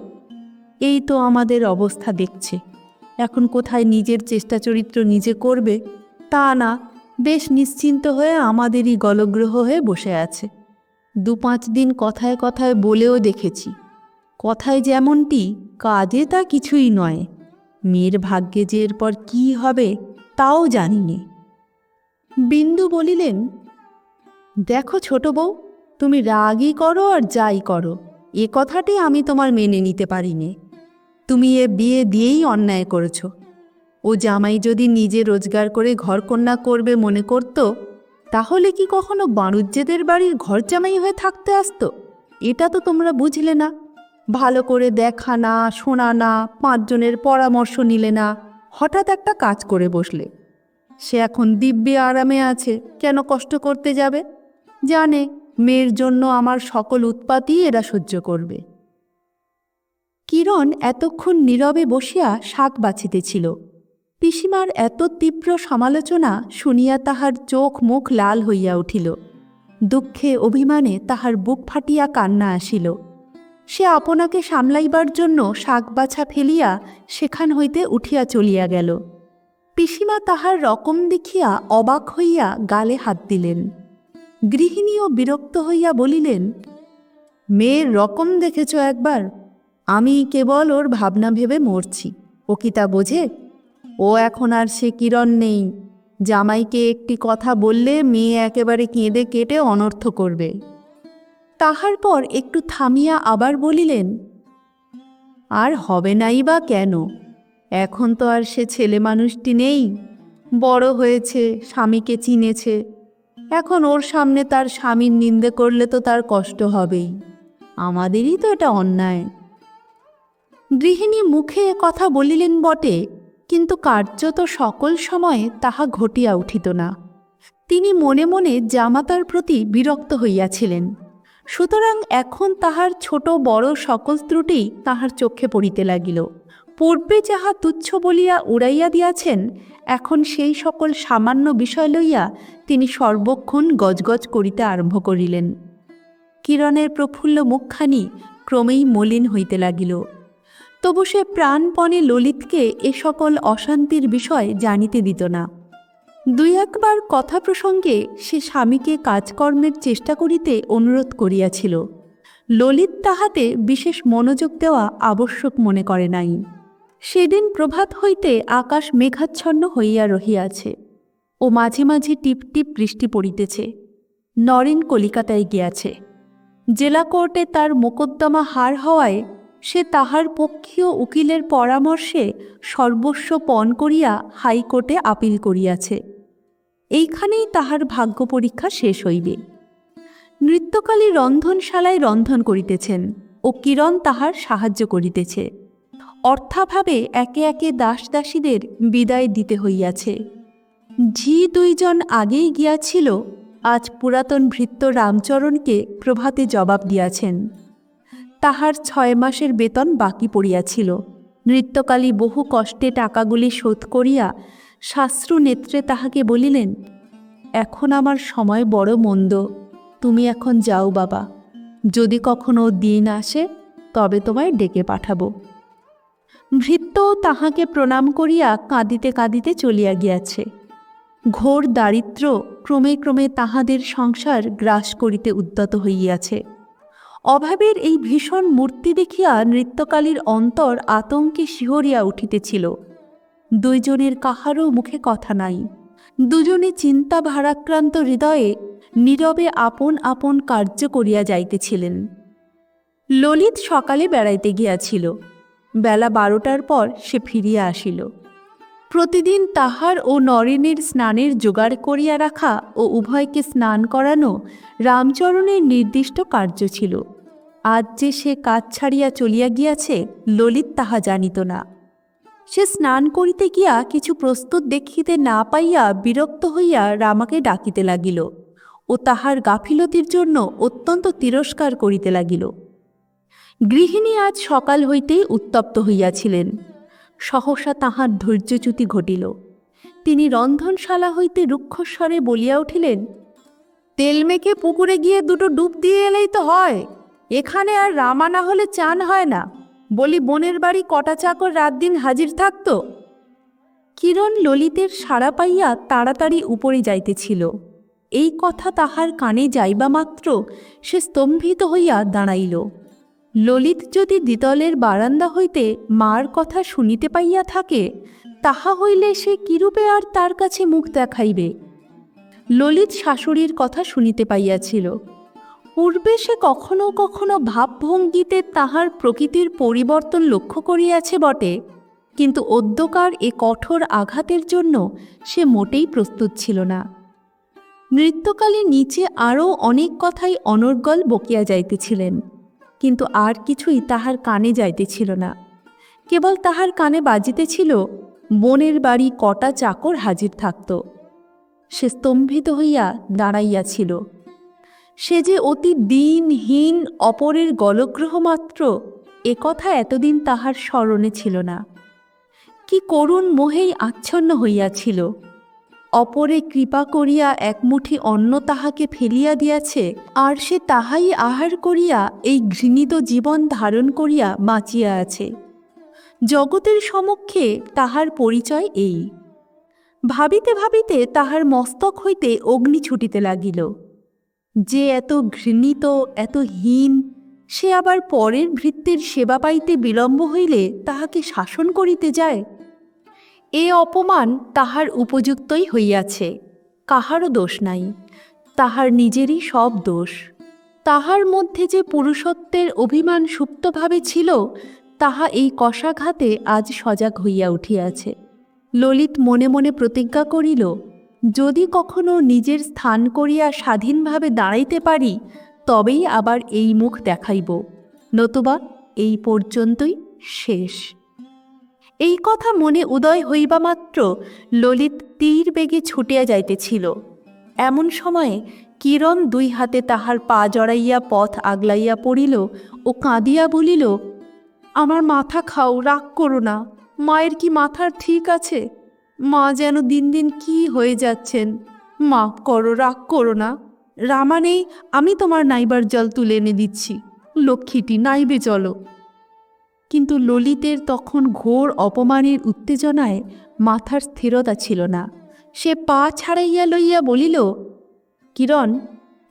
এই তো আমাদের অবস্থা দেখছে। এখন কোথায় নিজের চেষ্টা চরিত্র নিজে করবে তা না, বেশ নিশ্চিন্ত হয়ে আমাদেরই গলগ্রহ হয়ে বসে আছে। 2-5 দিন কথায় কথায় বলেও দেখেছি, কথায় যেমনটি কাজে তা কিছুই নয়। মেয়ের ভাগ্যে যে এরপর কী হবে তাও জানি নে। বিন্দু বলিলেন, দেখো ছোট বউ, তুমি রাগই করো আর যাই করো, এ কথাটি আমি তোমার মেনে নিতে পারি নে। তুমি এ বিয়ে দিয়েই অন্যায় করেছ। ও জামাই যদি নিজে রোজগার করে ঘরকন্যা করবে মনে করত, তাহলে কি কখনো বাণুজ্যেদের বাড়ির ঘর জামাই হয়ে থাকতে আসতো? এটা তো তোমরা বুঝলে না। ভালো করে দেখা না, শোনা না, 5 জনের পরামর্শ নিলে না, হঠাৎ একটা কাজ করে বসলে। সে এখন দিব্যি আরামে আছে, কেন কষ্ট করতে যাবে? জানে মেয়ের জন্য আমার সকল উৎপাতই এরা সহ্য করবে। কিরণ এতক্ষণ নীরবে বসিয়া শাক বাছিতেছিল। পিসিমার এত তীব্র সমালোচনা শুনিয়া তাহার চোখ মুখ লাল হইয়া উঠিল। দুঃখে অভিমানে তাহার বুক ফাটিয়া কান্না আসিল। সে আপনাকে সামলাইবার জন্য শাক বাছা ফেলিয়া সেখান হইতে উঠিয়া চলিয়া গেল। পিসিমা তাহার রকম দেখিয়া অবাক হইয়া গালে হাত দিলেন। গৃহিণীও বিরক্ত হইয়া বলিলেন, মেয়ের রকম দেখেছ একবার? আমি কেবল ওর ভাবনা ভেবে মরছি, ও কি তা বোঝে? ও এখন আর সে কিরণ নেই। জামাইকে একটি কথা বললে মেয়ে একেবারে কেঁদে কেটে অনর্থ করবে। তাহার পর একটু থামিয়া আবার বলিলেন, আর হবে নাই বা কেন? এখন তো আর সে ছেলে মানুষটি নেই, বড় হয়েছে, স্বামীকে চিনেছে। এখন ওর সামনে তার স্বামীর নিন্দে করলে তো তার কষ্ট হবেই। আমাদেরই তো এটা অন্যায়। গৃহিণী মুখে কথা বলিলেন বটে, কিন্তু কার্যত সকল সময়ে তাহা ঘটিয়া উঠিত না। তিনি মনে মনে জামাতার প্রতি বিরক্ত হইয়াছিলেন। সুতরাং এখন তাহার ছোট বড় সকল ত্রুটি তাহার চোখে পড়িতে লাগিল। পূর্বে যাহা তুচ্ছ বলিয়া উড়াইয়া দিয়াছেন, এখন সেই সকল সামান্য বিষয় লইয়া তিনি সর্বক্ষণ গজগজ করিতে আরম্ভ করিলেন। কিরণের প্রফুল্ল মুখখানি ক্রমেই মলিন হইতে লাগিল। তবু সে প্রাণপণে ললিতকে এ সকল অশান্তির বিষয় জানিতে দিত না। 2-1বার কথা প্রসঙ্গে সে স্বামীকে কাজকর্মের চেষ্টা করিতে অনুরোধ করিয়াছিল। ললিত তাহাতে বিশেষ মনোযোগ দেওয়া আবশ্যক মনে করে নাই। সেদিন প্রভাত হইতে আকাশ মেঘাচ্ছন্ন হইয়া রহিয়াছে ও মাঝে মাঝে টিপ টিপ বৃষ্টি পড়িতেছে। নরেন কলিকাতায় গিয়াছে। জেলা কোর্টে তার মোকদ্দমা হার হওয়ায় সে তাহার পক্ষীয় উকিলের পরামর্শে সর্বস্ব পণ করিয়া হাইকোর্টে আপিল করিয়াছে। এইখানেই তাহার ভাগ্য পরীক্ষা শেষ হইবে। নৃত্যকালী রন্ধনশালায় রন্ধন করিতেছেন ও কিরণ তাহার সাহায্য করিতেছে। অর্থাভাবে একে একে দাসদাসীদের বিদায় দিতে হইয়াছে। ঝি 2 জন আগেই গিয়াছিল, আজ পুরাতন ভৃত্য রামচরণকে প্রভাতে জবাব দিয়াছেন। তাহার 6 মাসের বেতন বাকি পড়িয়াছিল। নৃত্যকালী বহু কষ্টে টাকাগুলি শোধ করিয়া শাস্ত্রু নেত্রে তাহাকে বলিলেন, এখন আমার সময় বড় মন্দ, তুমি এখন যাও বাবা, যদি কখনো দিন আসে তবে তোমায় ডেকে পাঠাবো। ভৃত্যও তাহাকে প্রণাম করিয়া কাঁদিতে কাঁদিতে চলিয়া গিয়াছে। ঘোর দারিদ্র্য ক্রমে ক্রমে তাহাদের সংসার গ্রাস করিতে উদ্যত হইয়াছে। অভাবের এই ভীষণ মূর্তি দেখিয়া নৃত্যকালীর অন্তর আতঙ্কে শিহরিয়া উঠিতেছিল। 2 জনের কাহারও মুখে কথা নাই। 2 জনে চিন্তা ভারাক্রান্ত হৃদয়ে নীরবে আপন আপন কার্য করিয়া যাইতেছিলেন। ললিত সকালে বেড়াইতে গিয়াছিল। বেলা 12টার পর সে ফিরিয়া আসিল। প্রতিদিন তাহার ও নরেনের স্নানের জোগাড় করিয়া রাখা ও উভয়কে স্নান করানো রামচরণের নির্দিষ্ট কার্য ছিল। আজ যে সে কাজ ছাড়িয়া চলিয়া গিয়াছে, ললিত তাহা জানিত না। সে স্নান করিতে গিয়া কিছু প্রস্তুত দেখিতে না পাইয়া বিরক্ত হইয়া রামাকে ডাকিতে লাগিল ও তাহার গাফিলতির জন্য অত্যন্ত তিরস্কার করিতে লাগিল। গৃহিণী আজ সকাল হইতেই উত্তপ্ত হইয়াছিলেন। সহসা তাহার ধৈর্যচ্যুতি ঘটিল। তিনি রন্ধনশালা হইতে রুক্ষস্বরে বলিয়া উঠিলেন, তেল মেখে পুকুরে গিয়ে 2টো ডুব দিয়ে এলেই তো হয়। এখানে আর রামা না হলে চান হয় না। বলি বোনের বাড়ি কটা চাকর রাত দিন হাজির থাকত। কিরণ ললিতের সাড়া পাইয়া তাড়াতাড়ি উপরে যাইতেছিল। এই কথা তাহার কানে যাইবা মাত্র সে স্তম্ভিত হইয়া দাঁড়াইল। ললিত যদি দ্বিতলের বারান্দা হইতে মার কথা শুনিতে পাইয়া থাকে, তাহা হইলে সে কিরূপে আর তার কাছে মুখ দেখাইবে? ললিত শাশুড়ির কথা শুনিতে পাইয়াছিল। পূর্বে সে কখনো কখনো ভাবভঙ্গিতে তাহার প্রকৃতির পরিবর্তন লক্ষ্য করিয়াছে বটে, কিন্তু অদ্যকার এ কঠোর আঘাতের জন্য সে মোটেই প্রস্তুত ছিল না। নৃত্যকালে নিচে আরও অনেক কথাই অনর্গল বকিয়া যাইতেছিলেন। কিন্তু আর কিছুই তাহার কানে যাইতেছিল না। কেবল তাহার কানে বাজিতেছিল, বোনের বাড়ি কটা চাকর হাজির থাকত। সে স্তম্ভিত হইয়া দাঁড়াইয়াছিল। সে যে অতি দিনহীন, অপরের গলগ্রহ মাত্র, একথা এতদিন তাহার স্মরণে ছিল না। কি করুণ মোহেই আচ্ছন্ন হইয়াছিল। অপরে কৃপা করিয়া এক মুঠি অন্ন তাহাকে ফেলিয়া দিয়াছে, আর সে তাহাই আহার করিয়া এই ঘৃণিত জীবন ধারণ করিয়া বাঁচিয়া আছে। জগতের সমক্ষে তাহার পরিচয় এই। ভাবিতে ভাবিতে তাহার মস্তক হইতে অগ্নি ছুটিতে লাগিল। যে এত ঘৃণিত, এত হীন, সে আবার পরের ভৃত্যের সেবা পাইতে বিলম্ব হইলে তাহাকে শাসন করিতে যায়। এ অপমান তাহার উপযুক্তই হইয়াছে, কাহারও দোষ নাই, তাহার নিজেরই সব দোষ। তাহার মধ্যে যে পুরুষত্বের অভিমান সুপ্তভাবে ছিল, তাহা এই কষাঘাতে আজ সজাগ হইয়া উঠিয়াছে। ললিত মনে মনে প্রতিজ্ঞা করিল, যদি কখনো নিজের স্থান করিয়া স্বাধীনভাবে দাঁড়াইতে পারি, তবেই আবার এই মুখ দেখাইব, নতুবা এই পর্যন্তই শেষ। এই কথা মনে উদয় হইবা মাত্র ললিত তীর বেগে ছুটিয়া যাইতেছিল। এমন সময়ে কিরণ দুই হাতে তাহার পা জড়াইয়া পথ আগলাইয়া পড়িল ও কাঁদিয়া বলিল, আমার মাথা খাও, রাগ করো না। মায়ের কি মাথার ঠিক আছে? মা যেন দিন দিন কি হয়ে যাচ্ছেন। মাফ করো, রাগ করো না। রামা নেই, আমি তোমার নাইবার জল তুলে এনে দিচ্ছি। লক্ষ্মীটি, নাইবে চলো। কিন্তু ললিতের তখন ঘোর অপমানের উত্তেজনায় মাথার স্থিরতা ছিল না। সে পা ছাড়াইয়া লইয়া বলিল, কিরণ,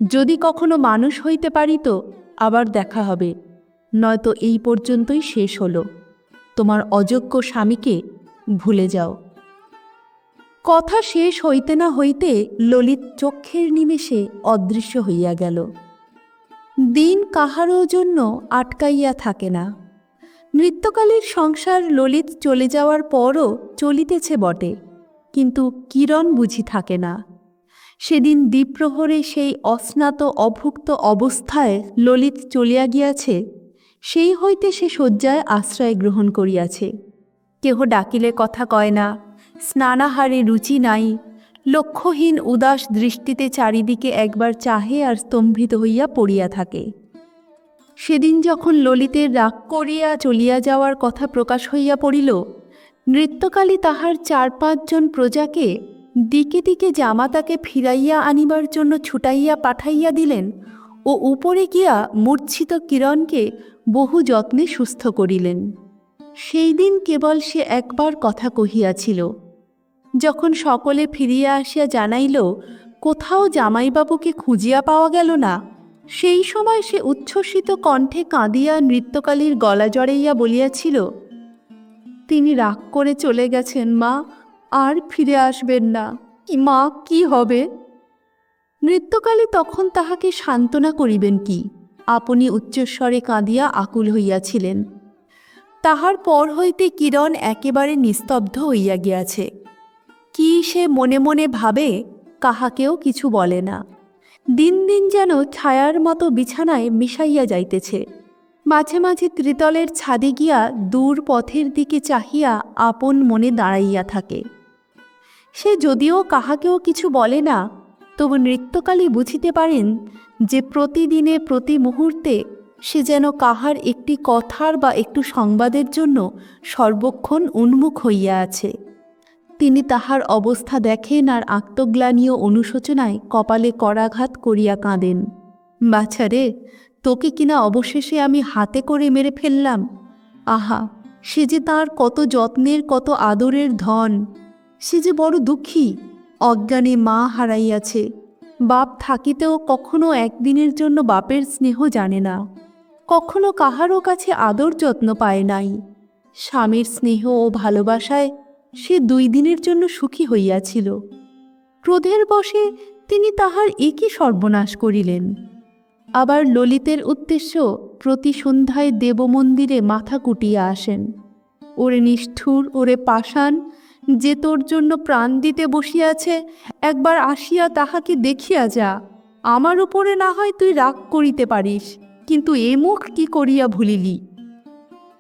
যদি কখনো মানুষ হইতে পারি তো আবার দেখা হবে, নয়তো এই পর্যন্তই শেষ হলো। তোমার অযোগ্য স্বামীকে ভুলে যাও। কথা শেষ হইতে না হইতে ললিত চক্ষের নিমেষে অদৃশ্য হইয়া গেল। দিন কাহারও জন্য আটকাইয়া থাকে না। নৃত্যকালীর সংসার ললিত চলে যাওয়ার পরও চলিতেছে বটে, কিন্তু কিরণ বুঝি থাকে না। সেদিন দ্বীপ্রহরে সেই অস্নাত অভুক্ত অবস্থায় ললিত চলিয়া গিয়াছে, সেই হইতে সে শয্যায় আশ্রয় গ্রহণ করিয়াছে। কেহ ডাকিলে কথা কয় না, স্নানাহারে রুচি নাই, লক্ষ্যহীন উদাস দৃষ্টিতে চারিদিকে একবার চাহে আর স্তম্ভিত হইয়া পড়িয়া থাকে। সেদিন যখন ললিতের রাগ করিয়া চলিয়া যাওয়ার কথা প্রকাশ হইয়া পড়িল, নৃত্যকালী তাহার 4-5 জন প্রজাকে দিকে দিকে জামাতাকে ফিরাইয়া আনিবার জন্য ছুটাইয়া পাঠাইয়া দিলেন ও উপরে গিয়া মূর্ছিত কিরণকে বহু যত্নে সুস্থ করিলেন। সেই দিন কেবল সে একবার কথা কহিয়াছিল। যখন সকলে ফিরিয়া আসিয়া জানাইল কোথাও জামাইবাবুকে খুঁজিয়া পাওয়া গেল না, সেই সময় সে উচ্ছ্বসিত কণ্ঠে কাঁদিয়া নৃত্যকালীর গলা জড়াইয়া বলিয়াছিল, তিনি রাগ করে চলে গেছেন মা, আর ফিরে আসবেন না। মা, কি হবে? নৃত্যকালী তখন তাহাকে সান্ত্বনা করিবেন কি, আপনি উচ্চস্বরে কাঁদিয়া আকুল হইয়াছিলেন। তাহার পর হইতে কিরণ একেবারে নিস্তব্ধ হইয়া গিয়াছে। কি সে মনে মনে ভাবে, কাহাকেও কিছু বলে না। দিন দিন যেন ছায়ার মতো বিছানায় মিশাইয়া যাইতেছে। মাঝে মাঝে ত্রিতলের ছাদে গিয়া দূর পথের দিকে চাহিয়া আপন মনে দাঁড়াইয়া থাকে। সে যদিও কাহাকেও কিছু বলে না, তবু নৃত্যকালী বুঝিতে পারেন যে প্রতিদিনে প্রতি মুহূর্তে সে যেন কাহার একটি কথার বা একটু সংবাদের জন্য সর্বক্ষণ উন্মুখ হইয়া আছে। তিনি তাহার অবস্থা দেখেন আর আত্মগ্লানি ও অনুশোচনায় কপালে করাঘাত করিয়া কাঁদেন। বাছারে, তোকে কিনা অবশেষে আমি হাতে করে মেরে ফেললাম। আহা, সে যে তাঁর কত যত্নের, কত আদরের ধন। সে যে বড় দুঃখী, অজ্ঞানে মা হারাইয়াছে। বাপ থাকিতেও কখনো একদিনের জন্য বাপের স্নেহ জানে না, কখনো কাহারও কাছে আদর যত্ন পায় নাই। স্বামীর স্নেহ ও ভালোবাসায় সে 2 দিনের জন্য সুখী হইয়াছিল। ক্রোধের বশে তিনি তাহার একই সর্বনাশ করিলেন। আবার ললিতের উদ্দেশ্য প্রতি সন্ধ্যায় দেবমন্দিরে মাথা কুটিয়া আসেন। ওরে নিষ্ঠুর, ওরে পাষাণ, যে তোর জন্য প্রাণ দিতে বসিয়াছে, একবার আসিয়া তাহাকে দেখিয়া যা। আমার উপরে না হয় তুই রাগ করিতে পারিস, কিন্তু এ মুখ কি করিয়া ভুলিলি?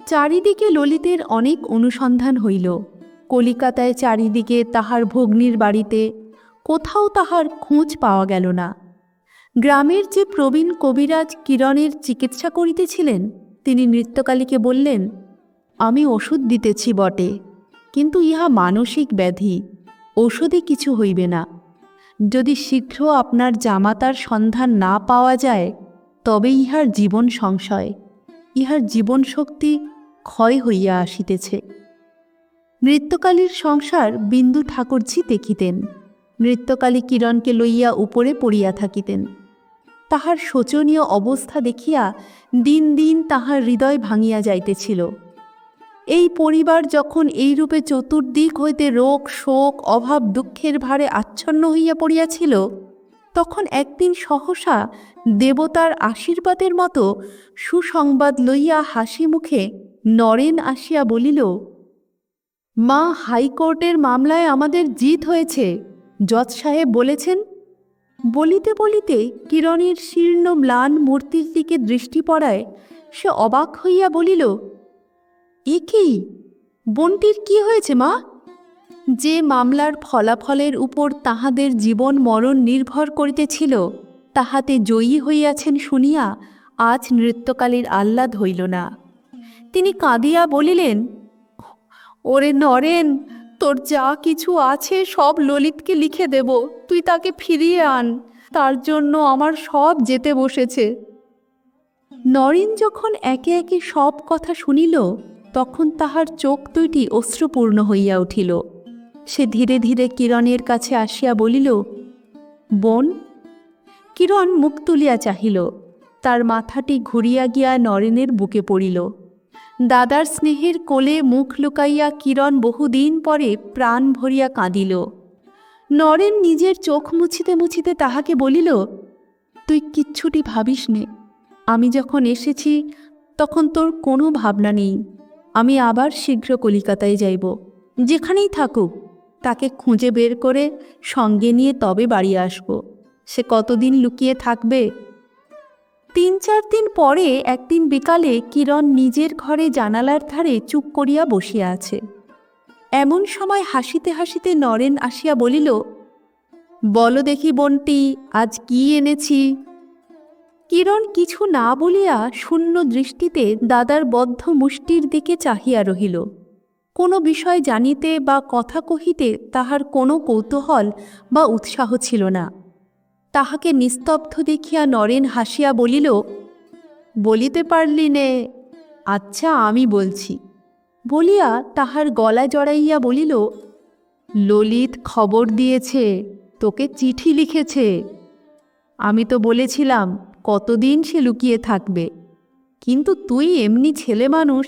চারিদিকে ললিতের অনেক অনুসন্ধান হইল। কলিকাতায় চারিদিকে তাহার ভগ্নীর বাড়িতে কোথাও তাহার খোঁজ পাওয়া গেল না। গ্রামের যে প্রবীণ কবিরাজ কিরণের চিকিৎসা করিতেছিলেন, তিনি নৃত্যকালীকে বললেন, আমি ওষুধ দিতেছি বটে, কিন্তু ইহা মানসিক ব্যাধি, ঔষধে কিছু হইবে না। যদি শীঘ্র আপনার জামাতার সন্ধান না পাওয়া যায়, তবে ইহার জীবন সংশয়, ইহার জীবন শক্তি ক্ষয় হইয়া আসিতেছে। নৃত্যকালীর সংসার বিন্দু ঠাকুরঝি দেখিতেন। নৃত্যকালী কিরণকে লইয়া উপরে পড়িয়া থাকিতেন। তাহার শোচনীয় অবস্থা দেখিয়া দিন দিন তাহার হৃদয় ভাঙিয়া যাইতেছিল। এই পরিবার যখন এইরূপে চতুর্দিক হইতে রোগ শোক অভাব দুঃখের ভারে আচ্ছন্ন হইয়া পড়িয়াছিল, তখন একদিন সহসা দেবতার আশীর্বাদের মতো সুসংবাদ লইয়া হাসি মুখে নরেন আসিয়া বলিল, মা, হাইকোর্টের মামলায় আমাদের জিত হয়েছে, জজ সাহেব বলেছেন। বলিতে বলিতে কিরণের শীর্ণ ম্লান মূর্তির দিকে দৃষ্টি পড়ায় সে অবাক হইয়া বলিল, এ কি? বোনটির কি হয়েছে মা? যে মামলার ফলাফলের উপর তাহাদের জীবন মরণ নির্ভর করিতেছিল, তাহাতে জয়ী হইয়াছেন শুনিয়া আজ নৃত্যকালীর আহ্লাদ হইল না। তিনি কাঁদিয়া বলিলেন, ওরে নরেন, তোর যা কিছু আছে সব ললিতকে লিখে দেব, তুই তাকে ফিরিয়ে আন, তার জন্য আমার সব যেতে বসেছে। নরেন যখন একে একে সব কথা শুনিল, তখন তাহার চোখ দুইটি অশ্রুপূর্ণ হইয়া উঠিল। সে ধীরে ধীরে কিরণের কাছে আসিয়া বলিল, বোন। কিরণ মুখ তুলিয়া চাহিল। তার মাথাটি ঘুরিয়া গিয়া নরেনের বুকে পড়িল। দাদার স্নেহের কোলে মুখ লুকাইয়া কিরণ বহুদিন পরে প্রাণ ভরিয়া কাঁদিল। নরেন নিজের চোখ মুছিতে মুছিতে তাহাকে বলিল, তুই কিচ্ছুটি ভাবিস নে, আমি যখন এসেছি তখন তোর কোনো ভাবনা নেই। আমি আবার শীঘ্র কলিকাতায় যাইব, যেখানেই থাকুক তাকে খুঁজে বের করে সঙ্গে নিয়ে তবে বাড়ি আসব। সে কতদিন লুকিয়ে থাকবে? 3-4 দিন পরে একদিন বিকালে কিরণ নিজের ঘরে জানালার ধারে চুপ করিয়া বসিয়া আছে। এমন সময় হাসিতে হাসিতে নরেন আসিয়া বলিল, বলো দেখি বোনটি, আজ কি এনেছি? কিরণ কিছু না বলিয়া শূন্য দৃষ্টিতে দাদার বদ্ধ মুষ্টির দিকে চাহিয়া রহিল। কোনো বিষয় জানিতে বা কথা কহিতে তাহার কোনো কৌতূহল বা উৎসাহ ছিল না। তাহাকে নিস্তব্ধ দেখিয়া নরেন হাসিয়া বলিল, বলিতে পারলি নে? আচ্ছা, আমি বলছি, বলিয়া তাহার গলা জড়াইয়া বলিল, ললিত খবর দিয়েছে, তোকে চিঠি লিখেছে। আমি তো বলেছিলাম কতদিন সে লুকিয়ে থাকবে, কিন্তু তুই এমনি ছেলে মানুষ,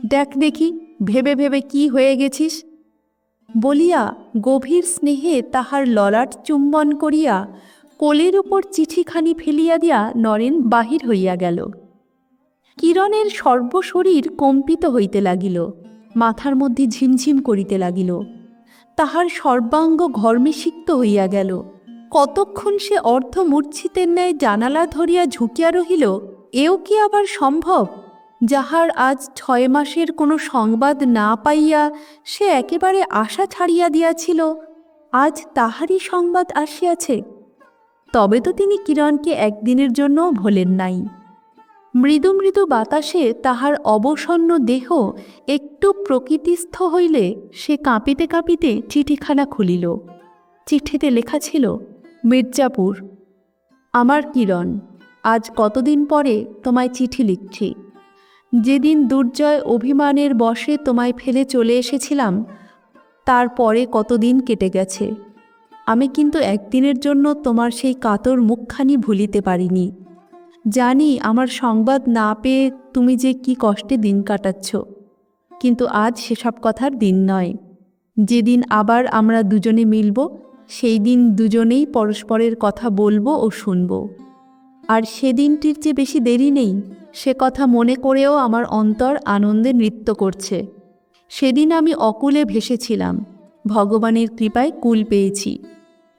দেখ দেখি ভেবে ভেবে কি হয়ে গেছিস। বলিয়া গভীর স্নেহে তাহার ললাট চুম্বন করিয়া কোলের উপর চিঠিখানি ফেলিয়া দিয়া নরেন বাহির হইয়া গেল। কিরণের সর্বশরীর কম্পিত হইতে লাগিল, মাথার মধ্যে ঝিমঝিম করিতে লাগিল, তাহার সর্বাঙ্গ ঘর্মে-সিক্ত হইয়া গেল। কতক্ষণ সে অর্ধমূর্ছিতের ন্যায় জানালা ধরিয়া ঝুঁকিয়া রহিল। এও কি আবার সম্ভব? যাহার আজ 6 মাসের কোনো সংবাদ না পাইয়া সে একেবারে আশা ছাড়িয়া দিয়াছিল, আজ তাহারই সংবাদ আসিয়াছে। তবে তো তিনি কিরণকে একদিনের জন্যও ভোলেন নাই। মৃদু মৃদু বাতাসে তাহার অবসন্ন দেহ একটু প্রকৃতিস্থ হইলে সে কাঁপিতে কাঁপিতে চিঠিখানা খুলিল। চিঠিতে লেখা ছিল, মির্জাপুর। আমার কিরণ, আজ কতদিন পরে তোমায় চিঠি লিখছি। যেদিন দুর্জয় অভিমানের বশে তোমায় ফেলে চলে এসেছিলাম, তারপরে কতদিন কেটে গেছে। আমি কিন্তু একদিনের জন্য তোমার সেই কাতর মুখখানি ভুলিতে পারিনি। জানি আমার সংবাদ না পেয়ে তুমি যে কি কষ্টে দিন কাটাচ্ছ, কিন্তু আজ সেসব কথার দিন নয়। যেদিন আবার আমরা দুজনে মিলব, সেই দিন দুজনেই পরস্পরের কথা বলবো ও শুনব। আর সেদিনটির যে বেশি দেরি নেই, সে কথা মনে করেও আমার অন্তর আনন্দে নৃত্য করছে। সেদিন আমি অকুলে ভেসেছিলাম, ভগবানের কৃপায় কুল পেয়েছি।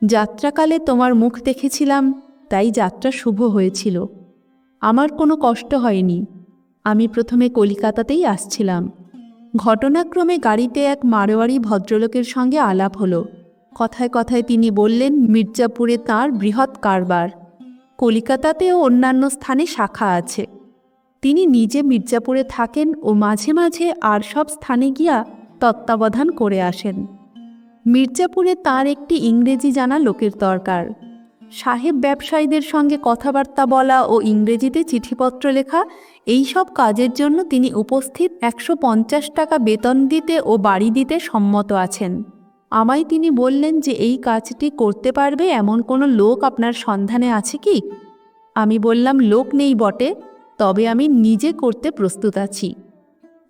যাত্রাকালে তোমার মুখ দেখেছিলাম, তাই যাত্রা শুভ হয়েছিল। আমার কোনো কষ্ট হয়নি। আমি প্রথমে কলিকাতাতেই আসছিলাম। ঘটনাক্রমে গাড়িতে এক মারোয়ারি ভদ্রলোকের সঙ্গে আলাপ হলো। কথায় কথায় তিনি বললেন মির্জাপুরে তাঁর বৃহৎ কারবার, কলিকাতাতেও অন্যান্য স্থানে শাখা আছে। তিনি নিজে মির্জাপুরে থাকেন ও মাঝে মাঝে আর সব স্থানে গিয়া তত্ত্বাবধান করে আসেন। মির্জাপুরে তার একটি ইংরেজি জানা লোকের দরকার। সাহেব ব্যবসায়ীদের সঙ্গে কথাবার্তা বলা ও ইংরেজিতে চিঠিপত্র লেখা, এই সব কাজের জন্য তিনি উপস্থিত 150 টাকা বেতন দিতে ও বাড়ি দিতে সম্মত আছেন। আমায় তিনি বললেন যে এই কাজটি করতে পারবে এমন কোনো লোক আপনার সন্ধানে আছে কি? আমি বললাম লোক নেই বটে, তবে আমি নিজে করতে প্রস্তুত আছি।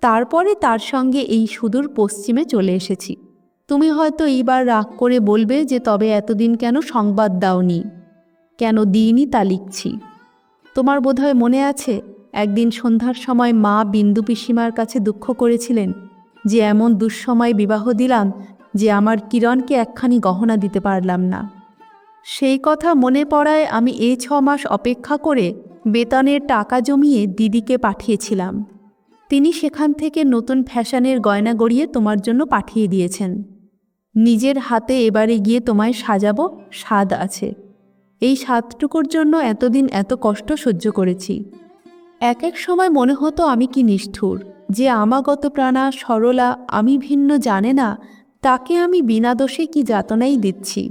তারপরে তার সঙ্গে এই সুদূর পশ্চিমে চলে এসেছি। তুমি হয়তো এইবার রাগ করে বলবে যে তবে এতদিন কেন সংবাদ দাওনি। কেন দিইনি তা লিখছি। তোমার বোধহয় মনে আছে, একদিন সন্ধ্যার সময় মা বিন্দু পিসিমার কাছে দুঃখ করেছিলেন যে এমন দুঃসময় বিবাহ দিলাম যে আমার কিরণকে একখানি গহনা দিতে পারলাম না। সেই কথা মনে পড়ায় আমি এই 6 মাস অপেক্ষা করে বেতনের টাকা জমিয়ে দিদিকে পাঠিয়েছিলাম। তিনি সেখান থেকে নতুন ফ্যাশনের গয়না গড়িয়ে তোমার জন্য পাঠিয়ে দিয়েছেন। নিজের হাতে এবারে গিয়ে তোমায় সাজাবো, স্বাদ আছে। এই স্বাদটুকুর জন্য এতদিন এত কষ্ট সহ্য করেছি। এক এক সময় মনে হতো আমি কি নিষ্ঠুর, যে আমাগত প্রাণা সরলা আমি ভিন্ন জানে না, তাকে আমি বিনা দোষে কি যাতনাই দিচ্ছি।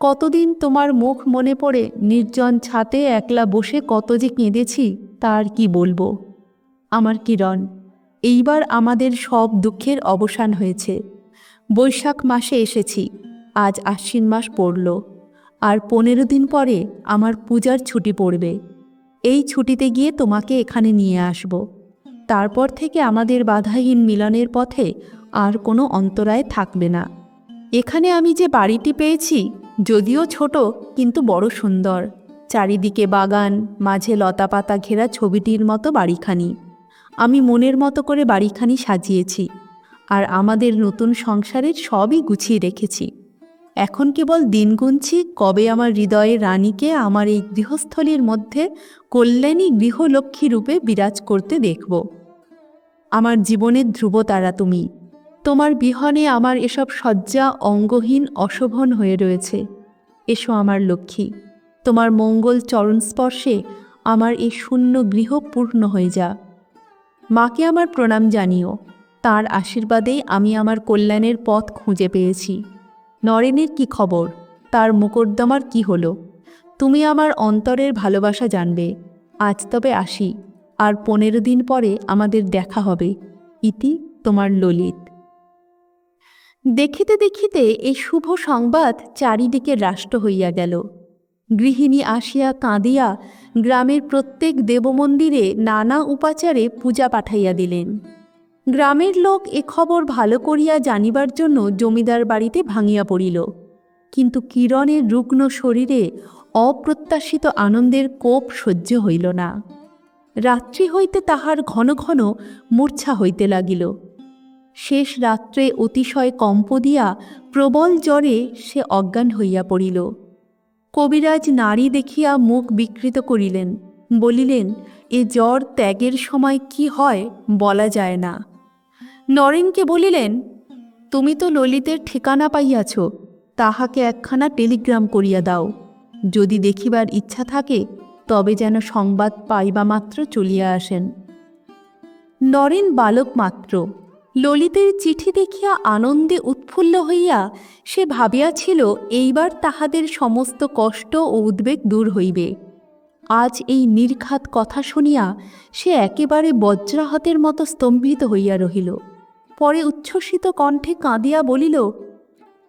কতদিন তোমার মুখ মনে পড়ে নির্জন ছাতে একলা বসে কত যে কেঁদেছি, তার কি বলবো। আমার কিরণ, এইবার আমাদের সব দুঃখের অবসান হয়েছে। বৈশাখ মাসে এসেছি, আজ আশ্বিন মাস পড়ল, আর 15 দিন পরে আমার পূজার ছুটি পড়বে। এই ছুটিতে গিয়ে তোমাকে এখানে নিয়ে আসব। তারপর থেকে আমাদের বাধাহীন মিলনের পথে আর কোনো অন্তরায় থাকবে না। এখানে আমি যে বাড়িটি পেয়েছি, যদিও ছোট কিন্তু বড় সুন্দর, চারিদিকে বাগান, মাঝে লতাপাতা ঘেরা ছবিটির মতো বাড়িখানি। আমি মনের মতো করে বাড়িখানি সাজিয়েছি, আর আমাদের নতুন সংসারের সবই গুছিয়ে রেখেছি। এখন কেবল দিন গুনছি কবে আমার হৃদয়ের রানীকে আমার এই গৃহস্থলীর মধ্যে কল্যাণী গৃহলক্ষ্মী রূপে বিরাজ করতে দেখব। আমার জীবনের ধ্রুবতারা তুমি। তোমার বিহনে আমার এসব শয্যা অঙ্গহীন অশোভন হয়ে রয়েছে। এসো আমার লক্ষ্মী, তোমার মঙ্গল চরণ স্পর্শে আমার এই শূন্য গৃহ পূর্ণ হয়ে যা। মাকে আমার প্রণাম জানিও, তার আশীর্বাদেই আমি আমার কল্যাণের পথ খুঁজে পেয়েছি। নরেনের কি খবর, তার মোকদ্দমার কি হলো? তুমি আমার অন্তরের ভালোবাসা জানবে। আজ তবে আসি, আর 15 দিন পরে আমাদের দেখা হবে। ইতি তোমার ললিত। দেখিতে দেখিতে এই শুভ সংবাদ চারিদিকে রাষ্ট্র হইয়া গেল। গৃহিণী আসিয়া কাঁদিয়া গ্রামের প্রত্যেক দেবমন্দিরে নানা উপাচারে পূজা পাঠাইয়া দিলেন। গ্রামের লোক এ খবর ভালো করিয়া জানিবার জন্য জমিদার বাড়িতে ভাঙিয়া পড়িল। কিন্তু কিরণের রুগ্ন শরীরে অপ্রত্যাশিত আনন্দের কোপ সহ্য হইল না। রাত্রি হইতে তাহার ঘন ঘন মূর্ছা হইতে লাগিল। শেষ রাত্রে অতিশয় কম্প দিয়া প্রবল জ্বরে সে অজ্ঞান হইয়া পড়িল। কবিরাজ নারী দেখিয়া মুখ বিকৃত করিলেন, বলিলেন এ জ্বর ত্যাগের সময় কি হয় বলা যায় না। নরেনকে বলিলেন, তুমি তো ললিতের ঠিকানা পাইয়াছ, তাহাকে একখানা টেলিগ্রাম করিয়া দাও। যদি দেখিবার ইচ্ছা থাকে তবে যেন সংবাদ পাইবা মাত্র চলিয়া আসেন। নরেন বালক মাত্র, ললিতের চিঠি দেখিয়া আনন্দে উৎফুল্ল হইয়া সে ভাবিয়াছিল এইবার তাহাদের সমস্ত কষ্ট ও উদ্বেগ দূর হইবে। আজ এই নির্ঘাত কথা শুনিয়া সে একেবারে বজ্রাহতের মতো স্তম্ভিত হইয়া রহিল। পরে উচ্ছ্বসিত কণ্ঠে কাঁদিয়া বলিল,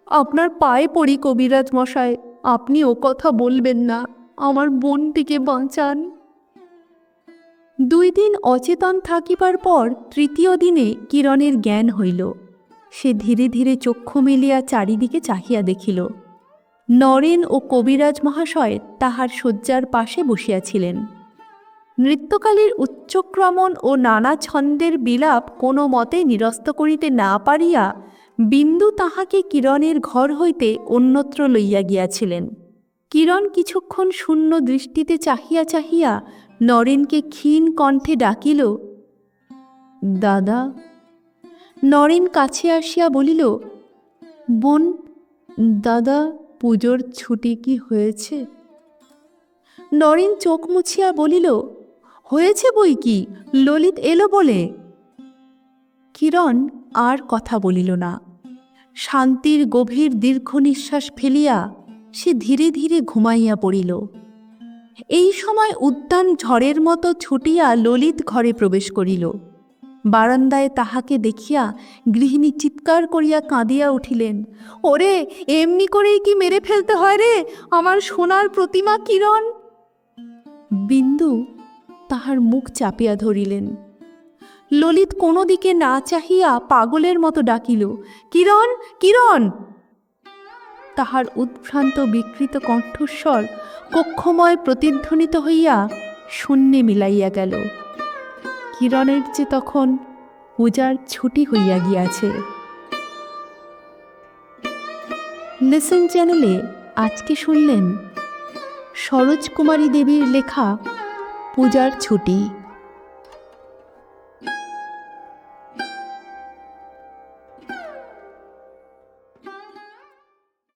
আপনার পায়ে পড়ি কবিরাজ মশায়, আপনি ও কথা বলবেন না, আমার বোনটিকে বাঁচান। 2 দিন অচেতন থাকিবার পর তৃতীয় দিনে কিরণের জ্ঞান হইল। সে ধীরে ধীরে চক্ষু মেলিয়া চারিদিকে চাহিয়া দেখিল। নরেন ও কবিরাজ মহাশয় তাহার শয্যার পাশে বসিয়াছিলেন। নৃত্যকালীর উচ্চক্রমণ ও নানা ছন্দের বিলাপ কোনো মতে নিরস্ত করিতে না পারিয়া বিন্দু তাহাকে কিরণের ঘর হইতে অন্যত্র লইয়া গিয়াছিলেন। কিরণ কিছুক্ষণ শূন্য দৃষ্টিতে চাহিয়া চাহিয়া নরেনকে ক্ষীণ কণ্ঠে ডাকিল, দাদা। নরেন কাছে আসিয়া বলিল, বোন, দাদা, পুজোর ছুটি কি হয়েছে? নরেন চোখ মুছিয়া বলিল, হয়েছে বই কি, ললিত এলো বলে। কিরণ আর কথা বলিল না। শান্তির গভীর দীর্ঘ নিঃশ্বাস ফেলিয়া সে ধীরে ধীরে ঘুমাইয়া পড়িল। এই সময় উদ্যান ঝড়ের মতো ছুটিয়া ললিত ঘরে প্রবেশ করিল। বারান্দায় তাহাকে দেখিয়া গৃহিণী চিৎকার করিয়া কাঁদিয়া উঠিলেন, ওরে, এমনি করেই কি মেরে ফেলতে হয় রে আমার সোনার প্রতিমা কিরণ? বিন্দু তাহার মুখ চাপিয়া ধরিলেন। ললিত কোনো দিকে না চাহিয়া পাগলের মতো ডাকিল, কিরণ, কিরণ। তাহার উদ্ভ্রান্ত বিকৃত কণ্ঠস্বর কক্ষময় প্রতিধ্বনিত হইয়া শূন্যে মিলাইয়া গেল। কিরণের যে তখন পূজার ছুটি হইয়া গিয়াছে। লিসন চ্যানেলে আজকে শুনলেন সরোজ কুমারী দেবীর লেখা পূজার ছুটি।